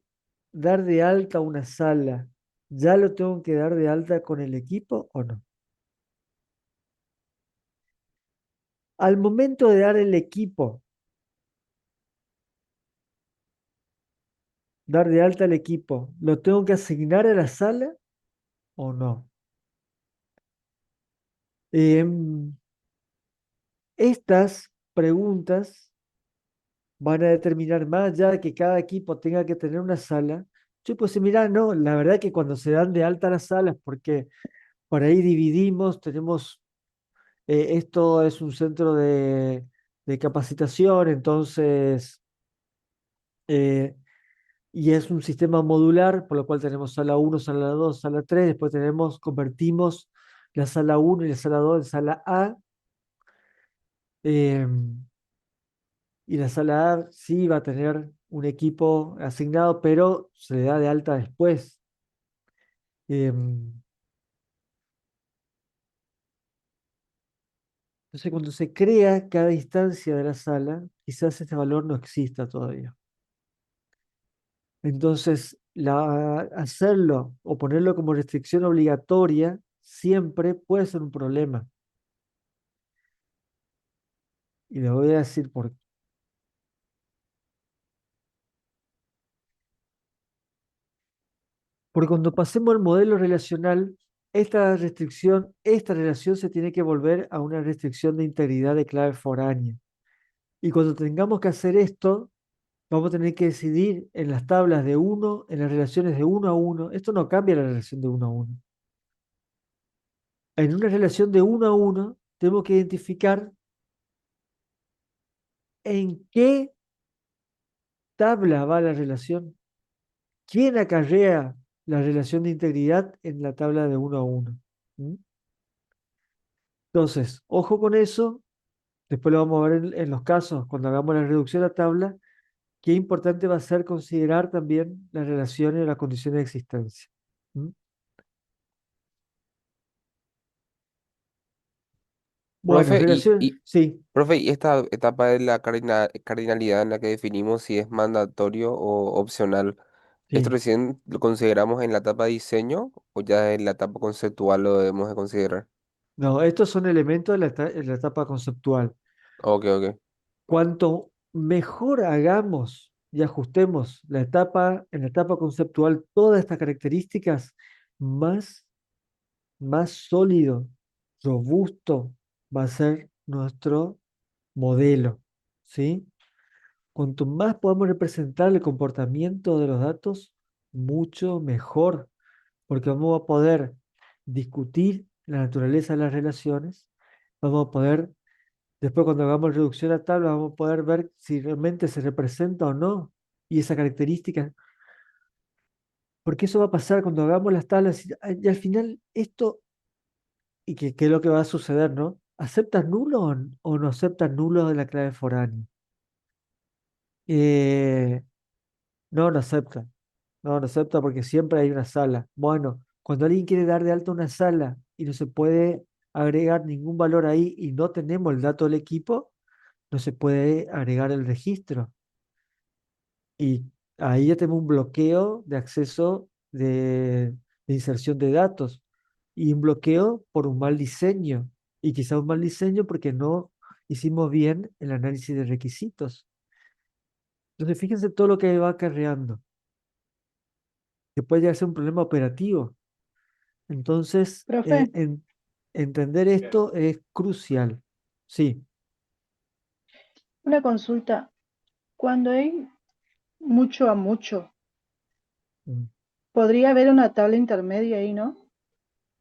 dar de alta una sala, ¿ya lo tengo que dar de alta con el equipo o no? Al momento de dar el equipo, dar de alta el equipo, ¿lo tengo que asignar a la sala o no? Em, Estas preguntas van a determinar más allá de que cada equipo tenga que tener una sala. Yo pues mira, no, la verdad que cuando se dan de alta las salas, porque por ahí dividimos, tenemos, esto es un centro de capacitación, entonces, eh, y es un sistema modular, por lo cual tenemos sala uno, sala 2, sala 3, después convertimos la sala uno y la sala 2 en sala A. eh, Y la sala A sí va a tener un equipo asignado, pero se le da de alta después. Em, Entonces, cuando se crea cada instancia de la sala, quizás este valor no exista todavía. Entonces, hacerlo o ponerlo como restricción obligatoria siempre puede ser un problema. Y le voy a decir por qué. Porque cuando pasemos al modelo relacional, esta relación se tiene que volver a una restricción de integridad de clave foránea. Y cuando tengamos que hacer esto, vamos a tener que decidir en las tablas de uno, en las relaciones de uno a uno. Esto no cambia la relación de uno a uno. En una relación de uno a uno, tenemos que identificar en qué tabla va la relación, quién acarrea la relación de integridad en la tabla de uno a uno. ¿Mm? Entonces, ojo con eso. Después lo vamos a ver en los casos, cuando hagamos la reducción a tabla, qué importante va a ser considerar también las relaciones y las condiciones de existencia. ¿Mm? Bueno, Profe, relación, sí, profe, ¿y esta etapa de la cardinalidad en la que definimos si es mandatorio o opcional, esto sí. recién lo consideramos en la etapa de diseño o ya en la etapa conceptual lo debemos de considerar? No, estos son elementos de la etapa conceptual. Ok, ok. Cuanto mejor hagamos y ajustemos en la etapa conceptual todas estas características, más, más sólido robusto va a ser nuestro modelo, ¿sí? Cuanto más podamos representar el comportamiento de los datos, mucho mejor, porque vamos a poder discutir la naturaleza de las relaciones, vamos a poder, después cuando hagamos reducción a tabla, vamos a poder ver si realmente se representa o no, y esa característica, porque eso va a pasar cuando hagamos las tablas, y al final esto, y que es lo que va a suceder, ¿no? ¿Aceptas nulo o no aceptas nulo de la clave foránea? Eh, no, no acepta. No, no acepta porque siempre hay una sala. Bueno, cuando alguien quiere dar de alta una sala y no se puede agregar ningún valor ahí y no tenemos el dato del equipo, no se puede agregar el registro. Y ahí ya tenemos un bloqueo de acceso de inserción de datos y un bloqueo por un mal diseño. Y quizá un mal diseño porque no hicimos bien el análisis de requisitos. Entonces, fíjense todo lo que va acarreando, que puede llegar a ser un problema operativo. Entonces, Profe, entender esto es crucial. Sí. una consulta. Cuando hay mucho a mucho, Mm, podría haber una tabla intermedia ahí, ¿no?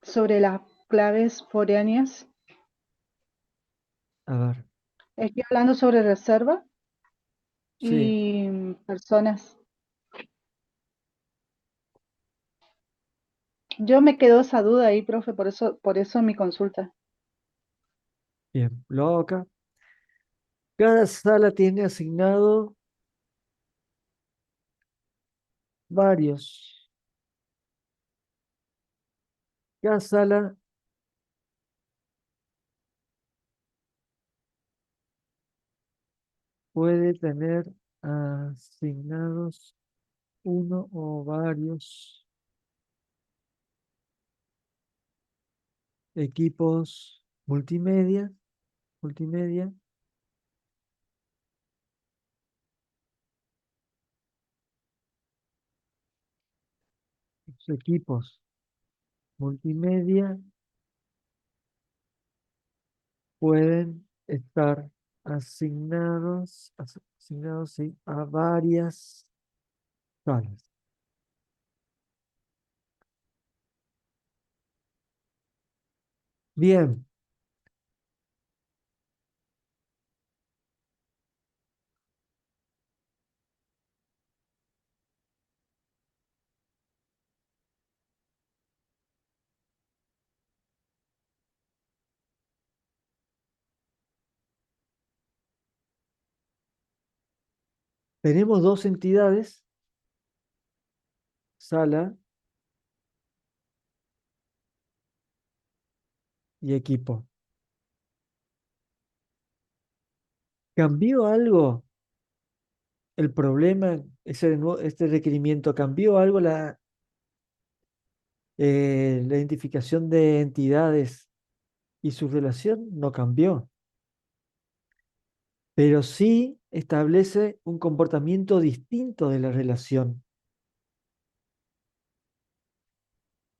Sobre las claves foráneas. a ver, Estoy hablando sobre reserva sí, y personas. Yo me quedo esa duda ahí, profe, por eso mi consulta. bien. Lo hago acá. Cada sala tiene asignado varios. Cada sala puede tener asignados uno o varios equipos multimedia, los equipos multimedia pueden estar asignados sí, a varias salas. Bien, tenemos dos entidades, sala y equipo. ¿Cambió algo el problema, este requerimiento? ¿Cambió algo la identificación de entidades y su relación? No cambió, pero sí establece un comportamiento distinto de la relación.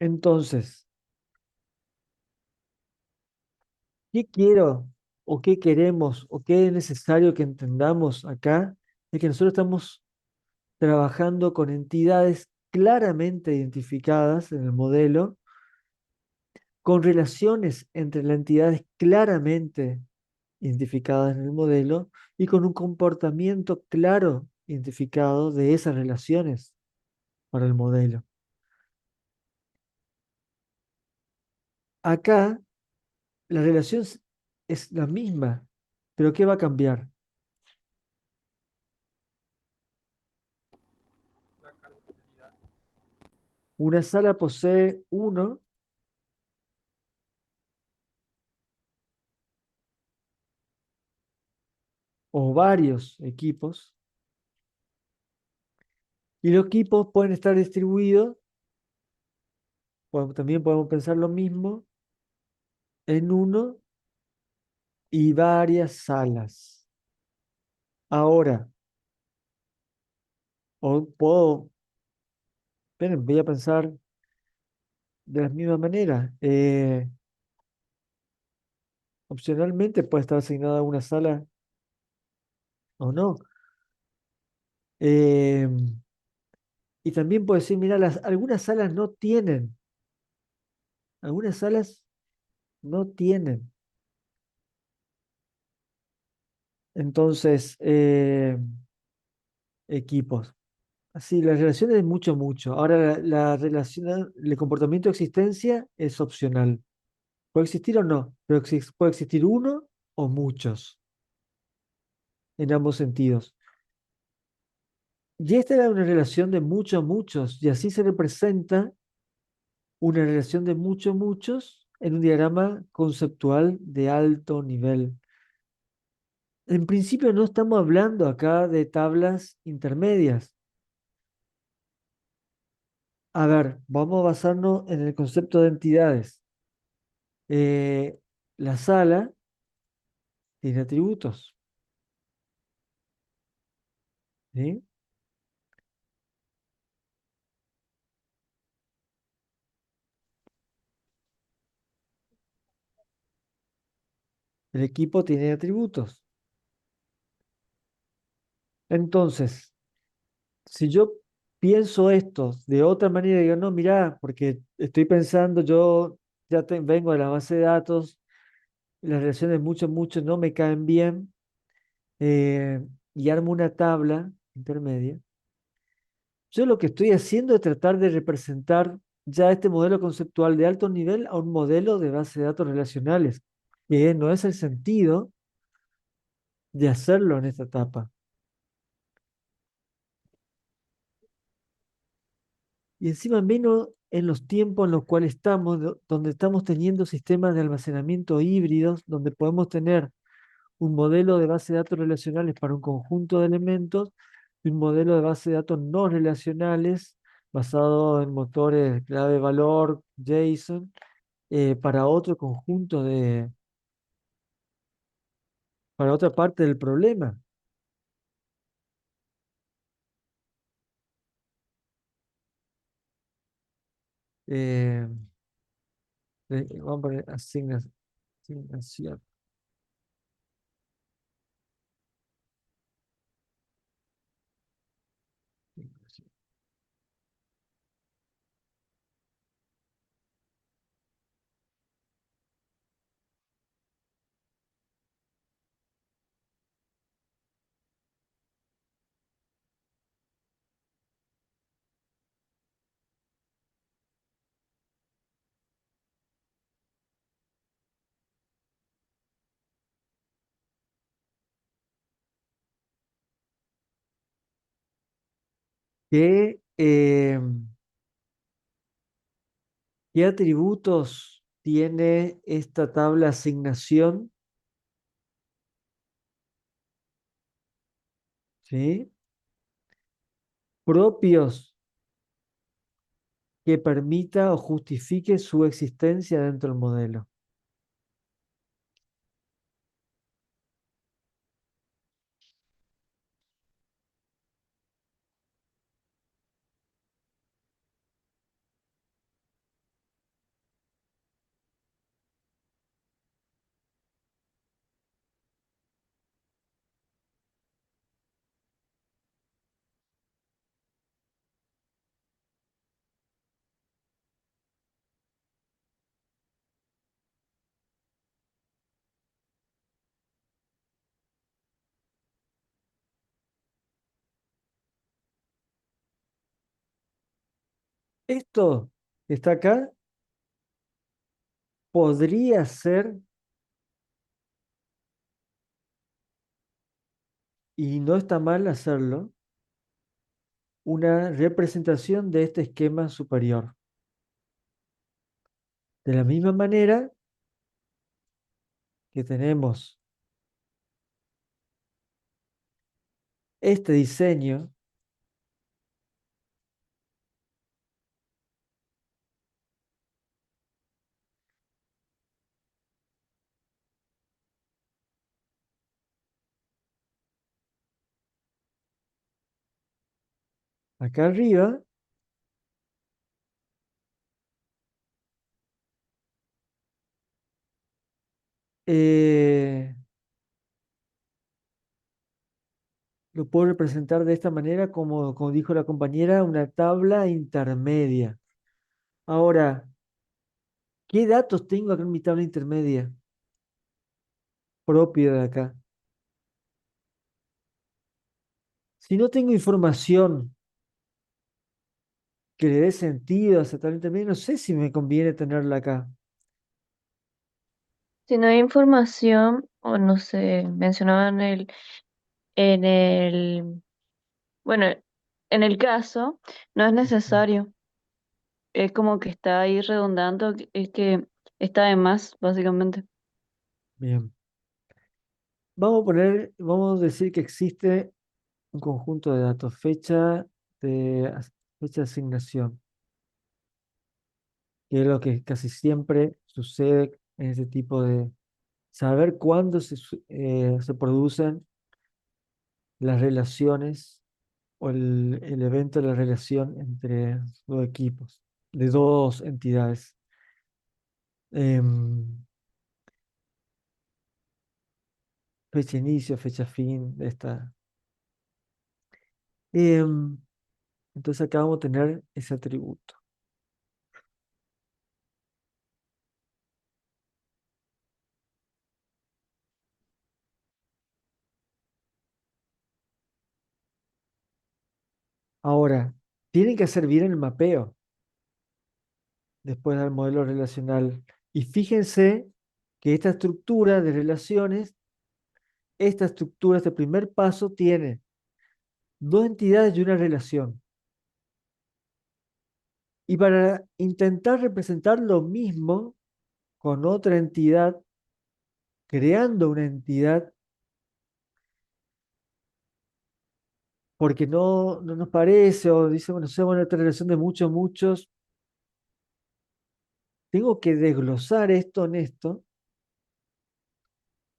Entonces, ¿qué quiero o qué queremos o qué es necesario que entendamos acá? Es que nosotros estamos trabajando con entidades claramente identificadas en el modelo, con relaciones entre las entidades claramente identificadas en el modelo y con un comportamiento claro identificado de esas relaciones para el modelo. Acá la relación es la misma, pero ¿qué va a cambiar? Una sala posee uno o varios equipos y los equipos pueden estar distribuidos, también podemos pensar lo mismo, en uno y varias salas. Ahora, esperen, voy a pensar de la misma manera. Opcionalmente puede estar asignada a una sala o no. Eh, y también puede decir, mira, algunas salas no tienen, algunas salas no tienen. Entonces, equipos. Así, las relaciones de mucho, mucho. Ahora, la relación, el comportamiento de existencia es opcional. ¿Puede existir o no? Pero puede existir uno o muchos, en ambos sentidos. Y esta era una relación de muchos, muchos, y así se representa una relación de muchos, muchos en un diagrama conceptual de alto nivel. En principio no estamos hablando acá de tablas intermedias. A ver, vamos a basarnos en el concepto de entidades. Eh, la sala tiene atributos, ¿sí? El equipo tiene atributos. Entonces, si yo pienso esto de otra manera, digo, no, mirá, porque estoy pensando, yo ya vengo de la base de datos, las relaciones mucho, mucho no me caen bien, eh, y armo una tabla intermedia. Yo lo que estoy haciendo es tratar de representar ya este modelo conceptual de alto nivel a un modelo de base de datos relacionales, que no es el sentido de hacerlo en esta etapa. Y encima menos en los tiempos en los cuales estamos, donde estamos teniendo sistemas de almacenamiento híbridos, donde podemos tener un modelo de base de datos relacionales para un conjunto de elementos y un modelo de base de datos no relacionales basado en motores clave-valor, JSON, para otro conjunto para otra parte del problema. Eh, Vamos a poner asignación. ¿Qué atributos tiene esta tabla asignación? ¿Sí? Propios que permita o justifique su existencia dentro del modelo. Esto que está acá podría ser, y no está mal hacerlo, una representación de este esquema superior. De la misma manera que tenemos este diseño, acá arriba, eh, lo puedo representar de esta manera, como dijo la compañera, una tabla intermedia. Ahora, ¿qué datos tengo acá en mi tabla intermedia? Propio de acá. Si no tengo información que le dé sentido a esa tabla intermedia, no sé si me conviene tenerla acá. Si no hay información, o no sé, mencionaba en el, bueno, en el caso, no es necesario. Es como que está ahí redundando, es que está de más, básicamente. Bien. Vamos a decir que existe un conjunto de datos, fecha de asignación, que es lo que casi siempre sucede en este tipo de saber cuándo se producen las relaciones o el evento de la relación entre dos equipos, de dos entidades. Em, Fecha inicio, fecha fin de esta. Em, entonces acá vamos a tener ese atributo. Ahora, tienen que hacer bien el mapeo después del modelo relacional. Y fíjense que esta estructura de relaciones, esta estructura, este primer paso tiene dos entidades y una relación. Y para intentar representar lo mismo con otra entidad, creando una entidad, porque no nos parece, o dice, bueno, sea una relación de muchos, muchos, tengo que desglosar esto en esto,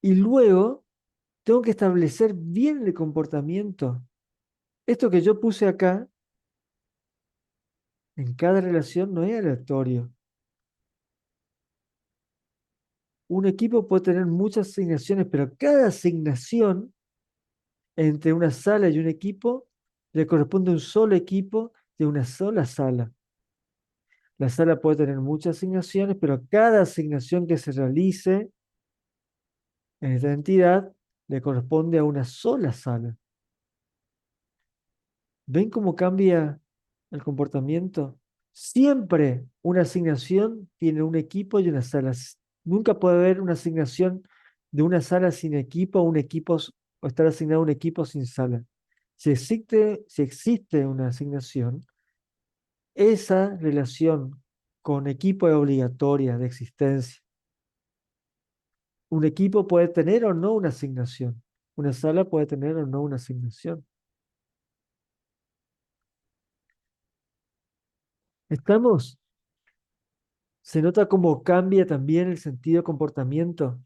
y luego tengo que establecer bien el comportamiento. Esto que yo puse acá, en cada relación, no es aleatorio. Un equipo puede tener muchas asignaciones, pero cada asignación entre una sala y un equipo le corresponde a un solo equipo de una sola sala. La sala puede tener muchas asignaciones, pero cada asignación que se realice en esta entidad le corresponde a una sola sala. ¿Ven cómo cambia el comportamiento? Siempre una asignación tiene un equipo y una sala. Nunca puede haber una asignación de una sala sin equipo o estar asignado a un equipo sin sala. Si existe una asignación, esa relación con equipo es obligatoria de existencia. Un equipo puede tener o no una asignación. Una sala puede tener o no una asignación. ¿Estamos? Se nota cómo cambia también el sentido de comportamiento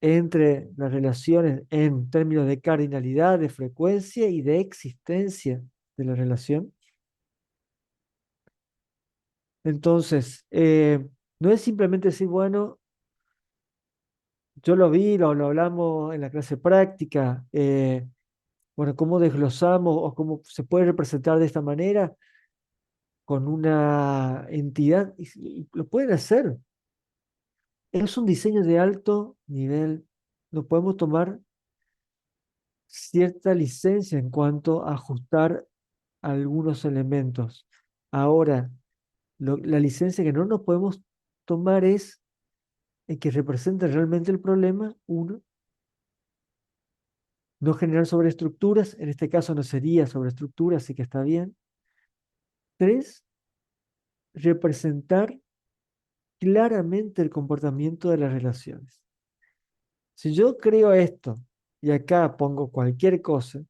entre las relaciones en términos de cardinalidad, de frecuencia y de existencia de la relación. Entonces, no es simplemente decir, bueno, yo lo vi, lo hablamos en la clase práctica, bueno, cómo desglosamos o cómo se puede representar de esta manera con una entidad, y lo pueden hacer. Es un diseño de alto nivel. No podemos tomar cierta licencia en cuanto a ajustar algunos elementos. Ahora, la licencia que no nos podemos tomar es en que represente realmente el problema. Uno, no generar sobreestructuras. En este caso no sería sobreestructura, así que está bien. Tres, representar claramente el comportamiento de las relaciones. Si yo creo esto y acá pongo cualquier cosa,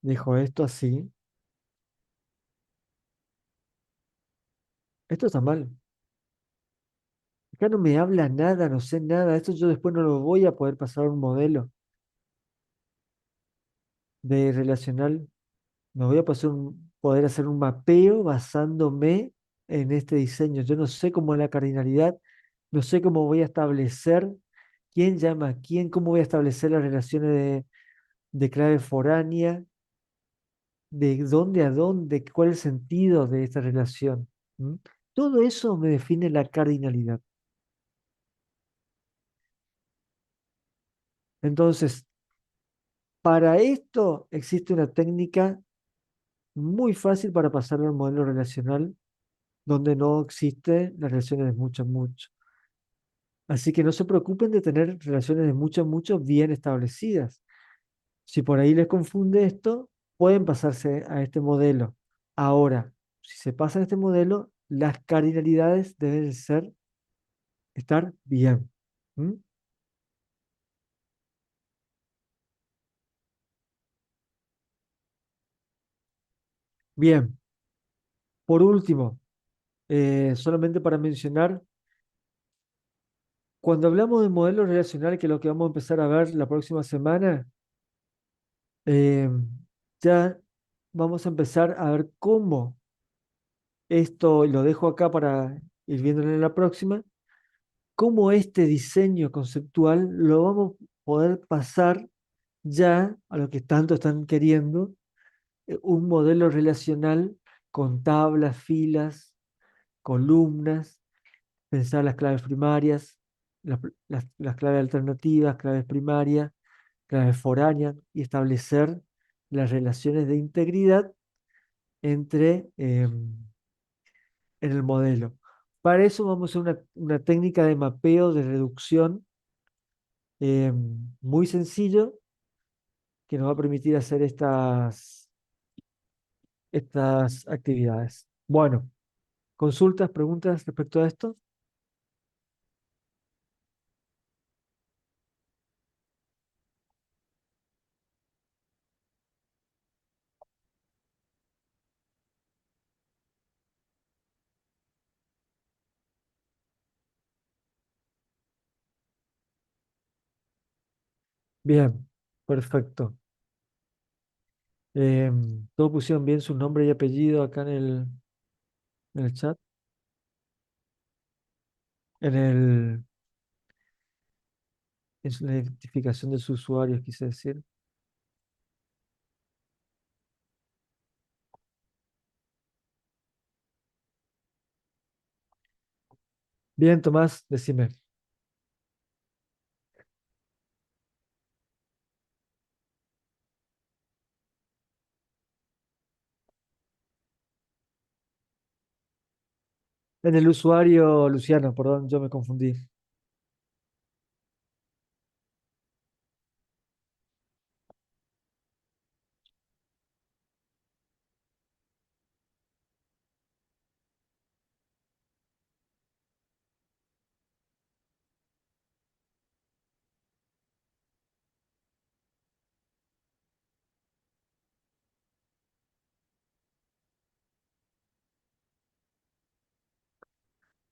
dejo esto así, esto está mal. Acá no me habla nada, no sé nada. Esto yo después no lo voy a poder pasar a un modelo de relacional. No voy a pasar poder hacer un mapeo basándome en este diseño. Yo no sé cómo es la cardinalidad, no sé cómo voy a establecer quién llama a quién, cómo voy a establecer las relaciones de clave foránea, de dónde a dónde, cuál es el sentido de esta relación. ¿M? Todo eso me define la cardinalidad. Entonces, para esto existe una técnica muy fácil para pasar al modelo relacional donde no existe las relaciones de mucho a mucho. Así que no se preocupen de tener relaciones de mucho a mucho bien establecidas. Si por ahí les confunde esto, pueden pasarse a este modelo. Ahora, si se pasa a este modelo, las cardinalidades deben estar bien. ¿Mm? Bien, por último, solamente para mencionar, cuando hablamos de modelo relacional, que es lo que vamos a empezar a ver la próxima semana, eh, ya vamos a empezar a ver cómo esto, y lo dejo acá para ir viéndolo en la próxima, cómo este diseño conceptual lo vamos a poder pasar ya a lo que tanto están queriendo, un modelo relacional con tablas, filas, columnas, pensar las claves primarias, las claves alternativas, claves primarias, claves foráneas y establecer las relaciones de integridad entre en el modelo. Para eso vamos a usar una técnica de mapeo de reducción eh, muy sencillo que nos va a permitir hacer estas actividades. Bueno, consultas, preguntas respecto a esto. Bien, perfecto. ¿Todos pusieron bien su nombre y apellido acá en el chat? En en la identificación de sus usuarios, quise decir. Bien, Tomás, decime. En el usuario, Luciano, perdón, yo me confundí.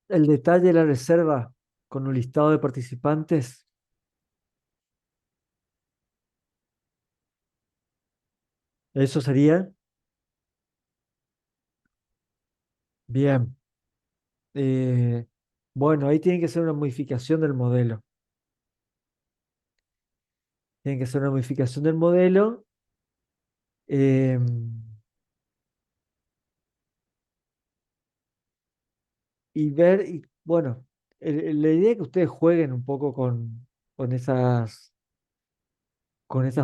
El detalle de la reserva con un listado de participantes, eso sería bien. Eh, bueno, ahí tiene que ser una modificación del modelo. Tiene que ser una modificación del modelo. eh, y ver, y, bueno, la idea es que ustedes jueguen un poco con con esas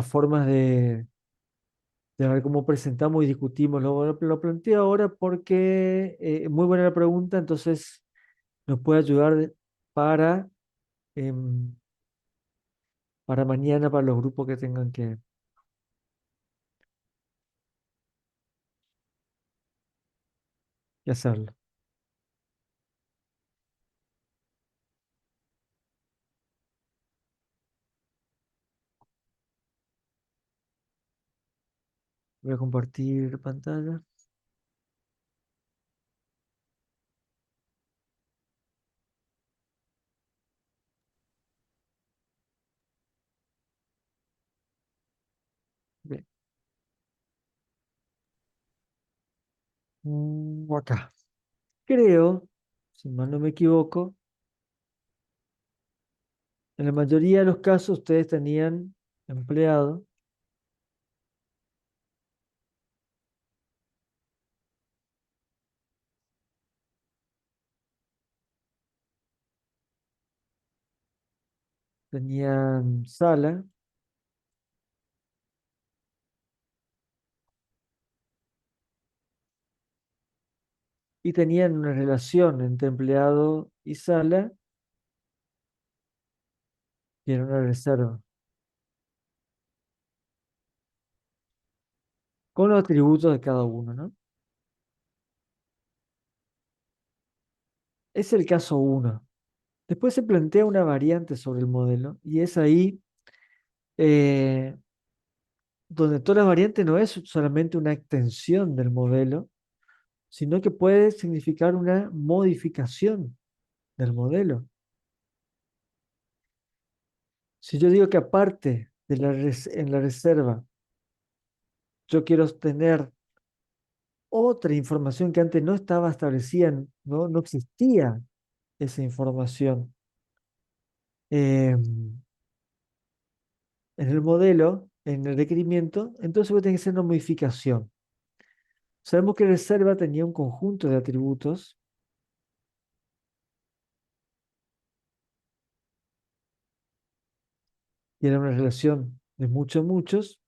formas de ver cómo presentamos y discutimos. Lo planteo ahora porque muy buena la pregunta, entonces nos puede ayudar para, em, para mañana, para los grupos que tengan que hacerlo. Voy a compartir pantalla. Bien. como acá. Creo, si mal no me equivoco, en la mayoría de los casos ustedes tenían empleado, tenían sala y tenían una relación entre empleado y sala y era una reserva, con los atributos de cada uno, ¿no? Es el caso uno. Después se plantea una variante sobre el modelo y es ahí eh, donde toda la variante no es solamente una extensión del modelo, sino que puede significar una modificación del modelo. Si yo digo que aparte de en la reserva, yo quiero tener otra información que antes no estaba establecida, no existía esa información eh, en el modelo, en el requerimiento, entonces voy a tener que hacer una modificación. Sabemos que reserva tenía un conjunto de atributos y era una relación de muchos.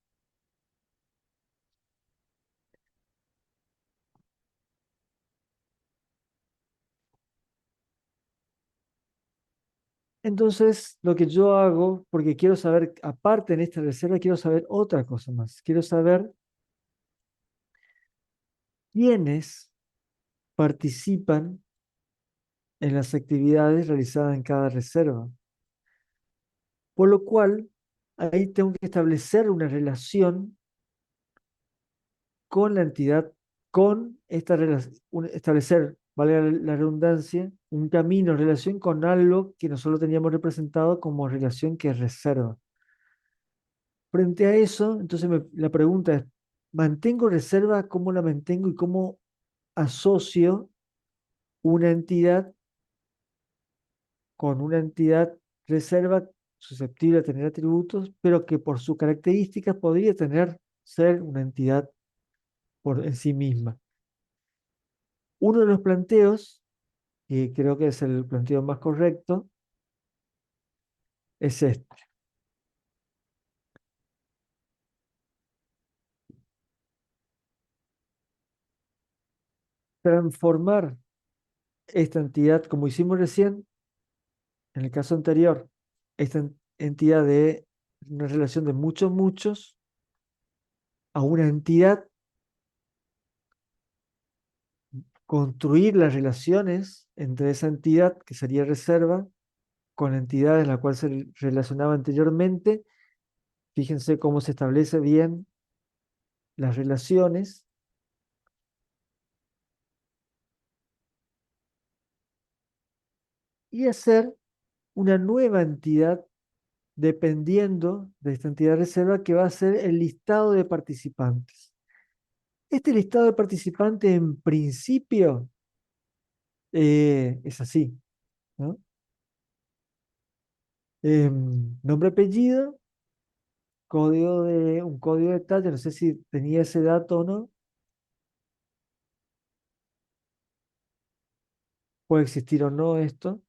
Entonces, lo que yo hago, porque quiero saber, aparte en esta reserva, quiero saber otra cosa más. Quiero saber quiénes participan en las actividades realizadas en cada reserva. Por lo cual, ahí tengo que establecer una relación con la entidad, con esta relación, establecer, valga la redundancia, un camino en relación con algo que nosotros teníamos representado como relación que es reserva. Frente a eso, entonces la pregunta es, ¿mantengo reserva? ¿Cómo la mantengo y cómo asocio una entidad con una entidad reserva susceptible de tener atributos, pero que por sus características podría ser una entidad por en sí misma? Uno de los planteos, y creo que es el planteo más correcto, es este. Transformar esta entidad, como hicimos recién, en el caso anterior, esta entidad de una relación de muchos, a una entidad, construir las relaciones entre esa entidad, que sería reserva, con la entidad en la cual se relacionaba anteriormente. Fíjense cómo se establece bien las relaciones y hacer una nueva entidad dependiendo de esta entidad reserva que va a ser el listado de participantes. Este listado de participantes en principio es así, ¿no? Nombre, apellido, un código de detalle, no sé si tenía ese dato o no, puede existir o no esto,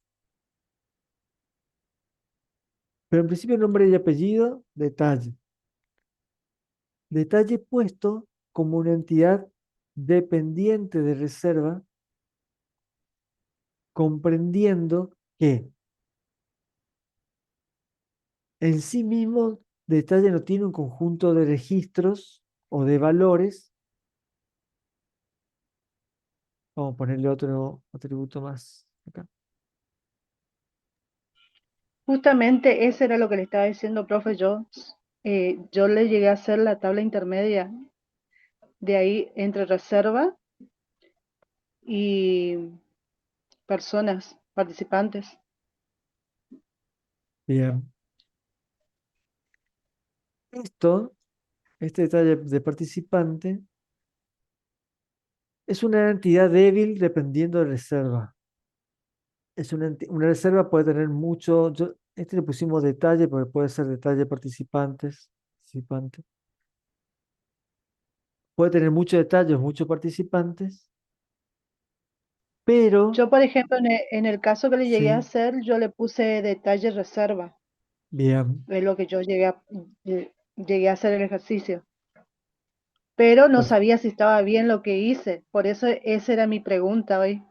pero en principio nombre y apellido, detalle. Detalle puesto como una entidad dependiente de reserva, comprendiendo que en sí mismo detalle no tiene un conjunto de registros o de valores. Vamos a ponerle otro atributo más acá. Justamente eso era lo que le estaba diciendo, profe. Yo le llegué a hacer la tabla intermedia de ahí entre reserva y personas, participantes. Bien. Este detalle de participante Es una entidad débil dependiendo de reserva. Una reserva puede tener mucho, este le pusimos detalle porque puede ser detalle participante. Puede tener muchos detalles, muchos participantes, pero, Yo, por ejemplo, en el caso que le llegué a sí, hacer, yo le puse detalle reserva, bien, es lo que yo llegué a hacer el ejercicio, pero no perf- sabía si estaba bien lo que hice, por eso esa era mi pregunta hoy.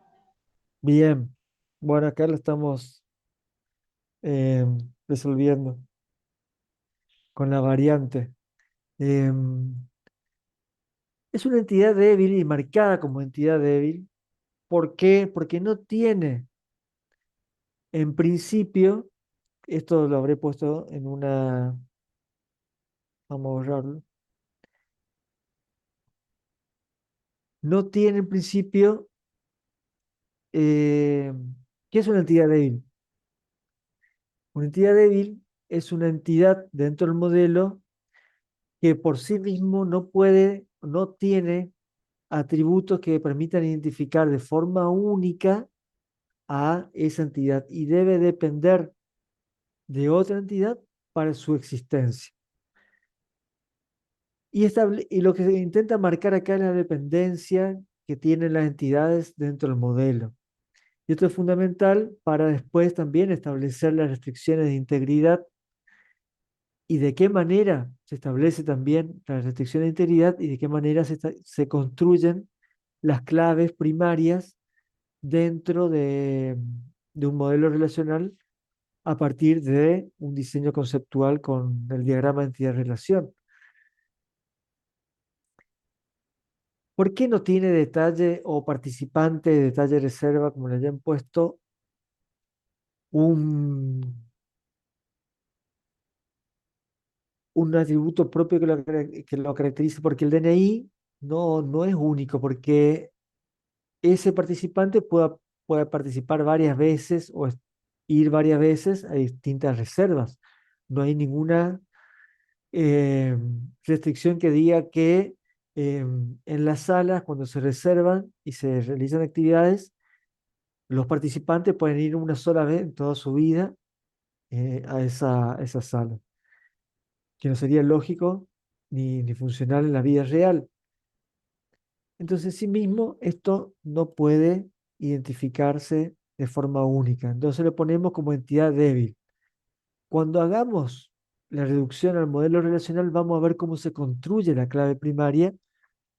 bien. Bueno, acá lo estamos eh, resolviendo con la variante. Em, es una entidad débil y marcada como entidad débil. ¿Por qué? Porque no tiene, en principio, esto lo habré puesto en una, vamos a borrarlo, no tiene en principio, eh, ¿qué es una entidad débil? Una entidad débil es una entidad dentro del modelo que por sí mismo no puede, no tiene atributos que permitan identificar de forma única a esa entidad y debe depender de otra entidad para su existencia. Y lo que se intenta marcar acá es la dependencia que tienen las entidades dentro del modelo. Y esto es fundamental para después también establecer las restricciones de integridad y de qué manera se establece también la restricción de integridad y de qué manera se construyen las claves primarias dentro de un modelo relacional a partir de un diseño conceptual con el diagrama de entidad-relación. ¿Por qué no tiene detalle o participante, detalle reserva, como le hayan puesto, un, un atributo propio que lo caracterice? Porque el DNI no es único, porque ese participante puede participar varias veces o ir varias veces a distintas reservas. No hay ninguna eh, restricción que diga que en las salas, cuando se reservan y se realizan actividades, los participantes pueden ir una sola vez en toda su vida a esa sala, que no sería lógico ni funcional en la vida real. Entonces, sí mismo, esto no puede identificarse de forma única. Entonces lo ponemos como entidad débil. Cuando hagamos la reducción al modelo relacional, vamos a ver cómo se construye la clave primaria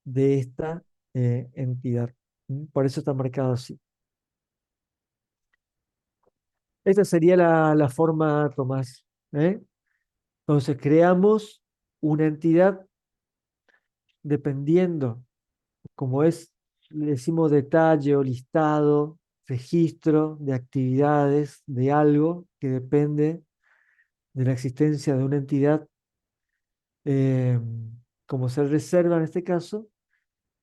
de esta entidad. Por eso está marcado así. Esta sería la forma, Tomás. ¿Eh? Entonces creamos una entidad dependiendo, como es, le decimos detalle o listado, registro de actividades de algo que depende de la existencia de una entidad, eh, como se reserva en este caso,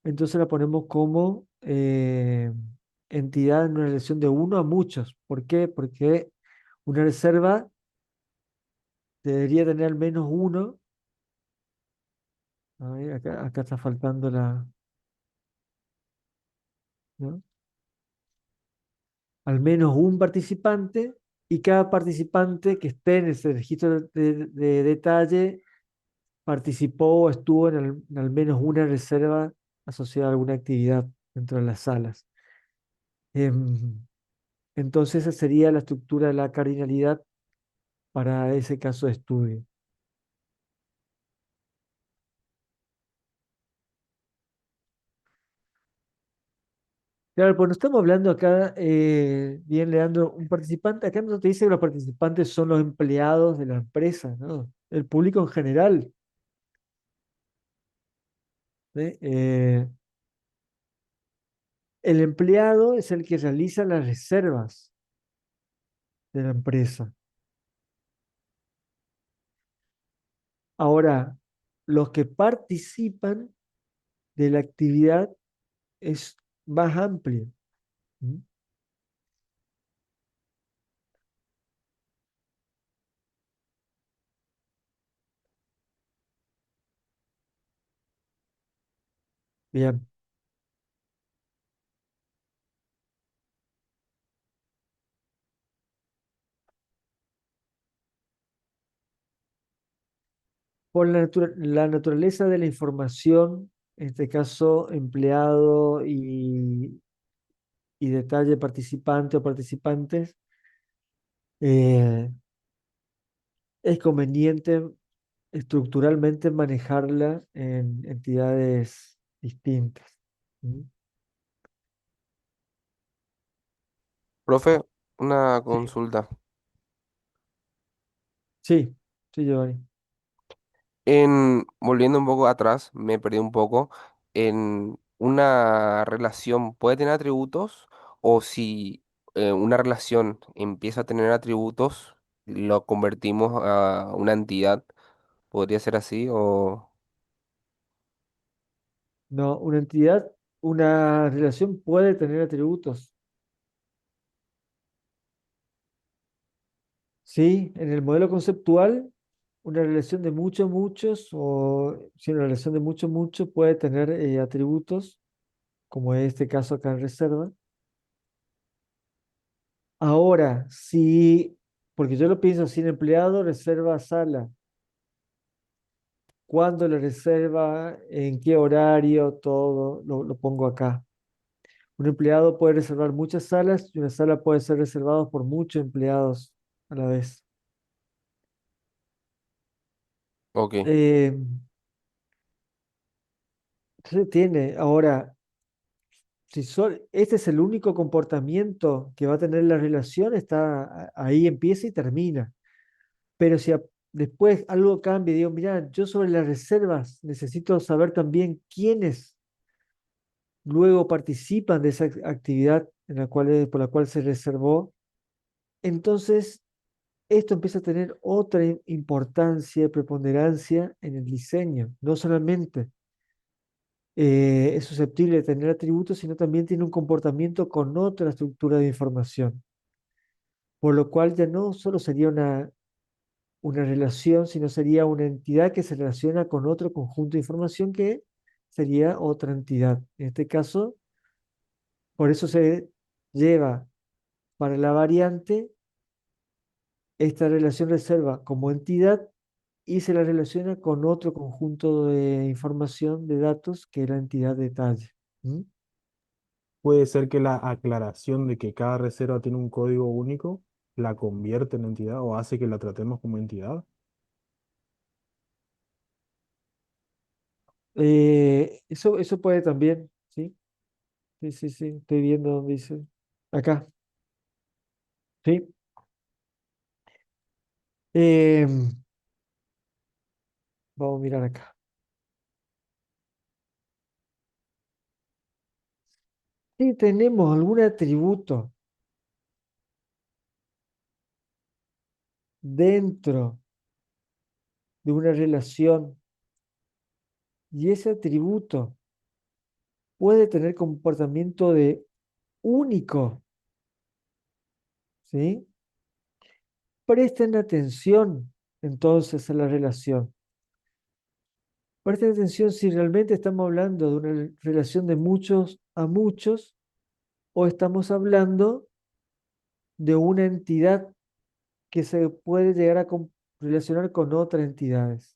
entonces la ponemos como entidad en una relación de uno a muchos. ¿Por qué? Porque una reserva debería tener al menos uno. A ver, acá está faltando ¿no? Al menos un participante y cada participante que esté en ese registro de detalle participó o estuvo en al menos una reserva asociada a alguna actividad dentro de las salas. Em, entonces esa sería la estructura de la cardinalidad para ese caso de estudio. Claro, pues no estamos hablando acá, bien Leandro, un participante, acá no te dice que los participantes son los empleados de la empresa, ¿no? El público en general. ¿Sí? El empleado es el que realiza las reservas de la empresa. Ahora, los que participan de la actividad es más amplio. ¿Mm? Bien. Por la naturaleza de la información, en este caso empleado y detalle participante o participantes, eh, es conveniente estructuralmente manejarla en entidades distintas. ¿Mm? Profe, una Sí, consulta. sí, sí, Giovanni. Volviendo un poco atrás, me perdí un poco. En una relación, ¿puede tener atributos? O si una relación empieza a tener atributos, lo convertimos a una entidad. ¿Podría ser así? O... No, una entidad, una relación puede tener atributos. Sí, en el modelo conceptual, una relación de muchos, muchos, o si una relación de muchos, muchos puede tener atributos, como es este caso acá en reserva. Ahora, si, porque yo lo pienso sin empleado, reserva sala. ¿Cuándo la reserva? ¿En qué horario? Todo lo pongo acá. Un empleado puede reservar muchas salas y una sala puede ser reservada por muchos empleados a la vez. Ok, Eh, entonces tiene, ahora, si este es el único comportamiento que va a tener la relación, ahí empieza y termina. Pero si después algo cambia, digo, mira, yo sobre las reservas necesito saber también quiénes luego participan de esa actividad en la por la cual se reservó, entonces esto empieza a tener otra importancia, preponderancia en el diseño. No solamente es susceptible de tener atributos, sino también tiene un comportamiento con otra estructura de información. Por lo cual ya no solo sería una relación, sino sería una entidad que se relaciona con otro conjunto de información que sería otra entidad. En este caso, por eso se lleva para la variante esta relación reserva como entidad y se la relaciona con otro conjunto de información, de datos, que es la entidad detalle. ¿Mm? Puede ser que la aclaración de que cada reserva tiene un código único la convierte en entidad o hace que la tratemos como entidad. Eso puede también, ¿sí? Sí, sí, sí, estoy viendo donde dice. Acá, ¿sí? Em, Vamos a mirar acá. Si tenemos algún atributo dentro de una relación y ese atributo puede tener comportamiento de único, ¿sí? Presten atención entonces a la relación. Presten atención si realmente estamos hablando de una relación de muchos a muchos o estamos hablando de una entidad que se puede llegar a relacionar con otras entidades.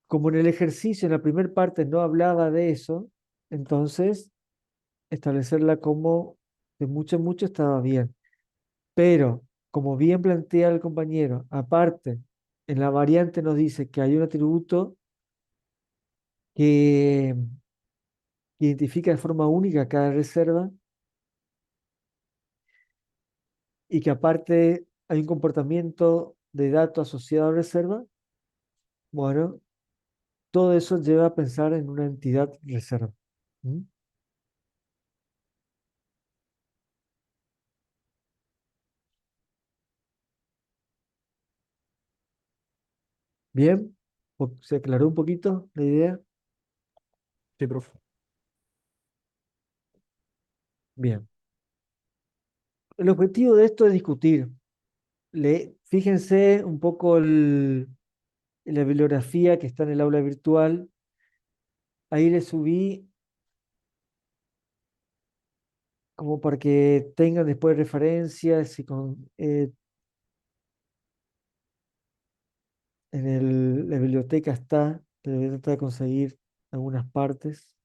Como en el ejercicio, en la primera parte no hablaba de eso, entonces establecerla como de mucho a mucho estaba bien. Pero, como bien plantea el compañero, aparte, en la variante nos dice que hay un atributo que identifica de forma única cada reserva y que aparte hay un comportamiento de dato asociado a reserva. Bueno, todo eso lleva a pensar en una entidad reserva. ¿Mm? Bien, ¿se aclaró un poquito la idea? Sí, profe. Bien. El objetivo de esto es discutir. Fíjense un poco en la bibliografía que está en el aula virtual. Ahí le subí como para que tengan después referencias y la biblioteca está, pero voy a tratar de conseguir algunas partes.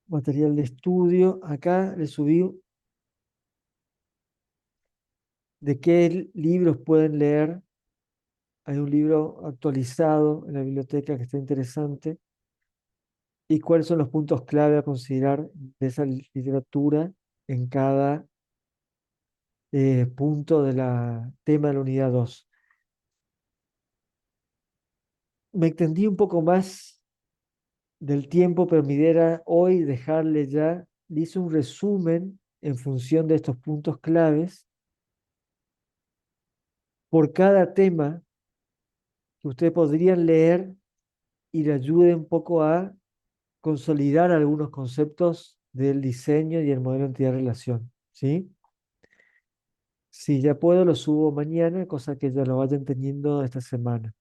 Material de estudio. Acá le subí de qué libros pueden leer. Hay un libro actualizado en la biblioteca que está interesante. Y cuáles son los puntos clave a considerar de esa literatura en cada punto de la tema de la unidad 2. Me extendí un poco más del tiempo, pero mi idea era hoy dejarle ya, le hice un resumen en función de estos puntos claves por cada tema que ustedes podrían leer y le ayude un poco a consolidar algunos conceptos del diseño y el modelo de entidad-relación, ¿sí? Si ya puedo, lo subo mañana, cosa que ya lo vayan teniendo esta semana.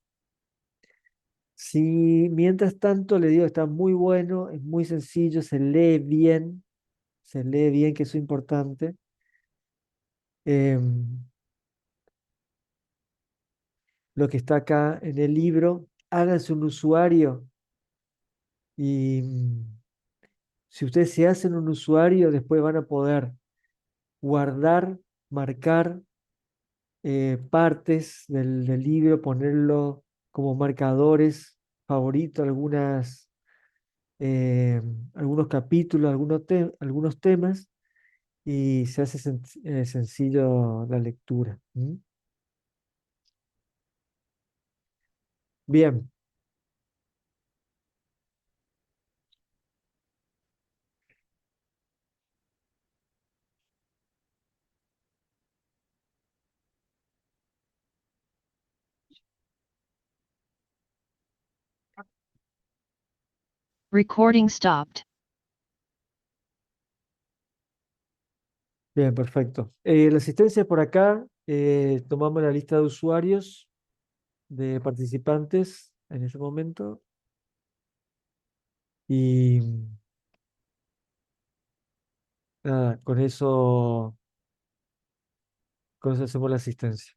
Si mientras tanto le digo, está muy bueno, es muy sencillo, se lee bien, que eso es importante. Lo que está acá en el libro, háganse un usuario y si ustedes se hacen un usuario, después van a poder guardar, marcar partes del libro, ponerlo como marcadores favoritos, algunos capítulos, algunos temas, y se hace sencillo la lectura. Bien, Recording stopped. bien, perfecto. La asistencia por acá, tomamos la lista de usuarios, de participantes en ese momento, y nada, con eso hacemos la asistencia.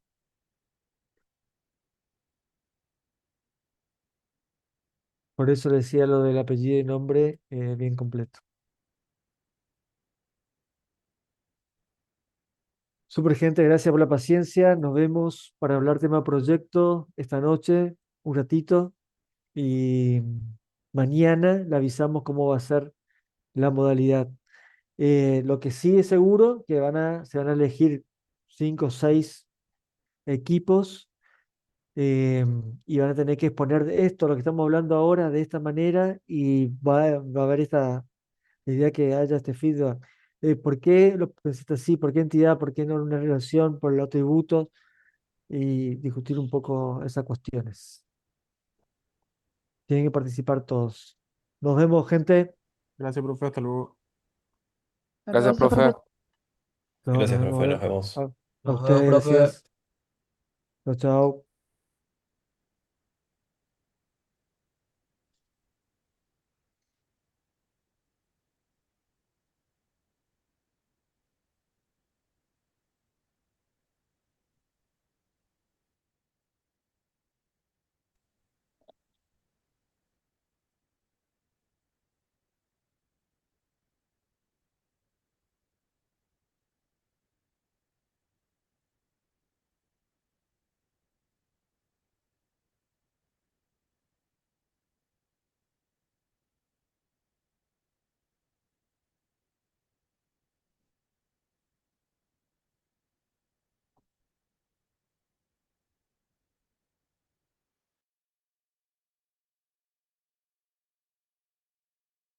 Por eso decía lo del apellido y nombre bien completo. Super gente, gracias por la paciencia. Nos vemos para hablar tema proyecto esta noche, un ratito. Y mañana le avisamos cómo va a ser la modalidad. Lo que sí es seguro que se van a elegir 5 o 6 equipos y van a tener que exponer esto, lo que estamos hablando ahora, de esta manera y va a haber esta idea que haya este feedback. ¿Por qué lo pensaste así? ¿Por qué entidad? ¿Por qué no una relación? ¿Por los atributos? Y discutir un poco esas cuestiones. Tienen que participar todos. Nos vemos, gente. Gracias, profe. Hasta luego. Gracias, Gracias, profe. profe. No, nos Gracias, vemos. profe, nos vemos. A Nos vemos, ustedes, profe. gracias. Chao, chao.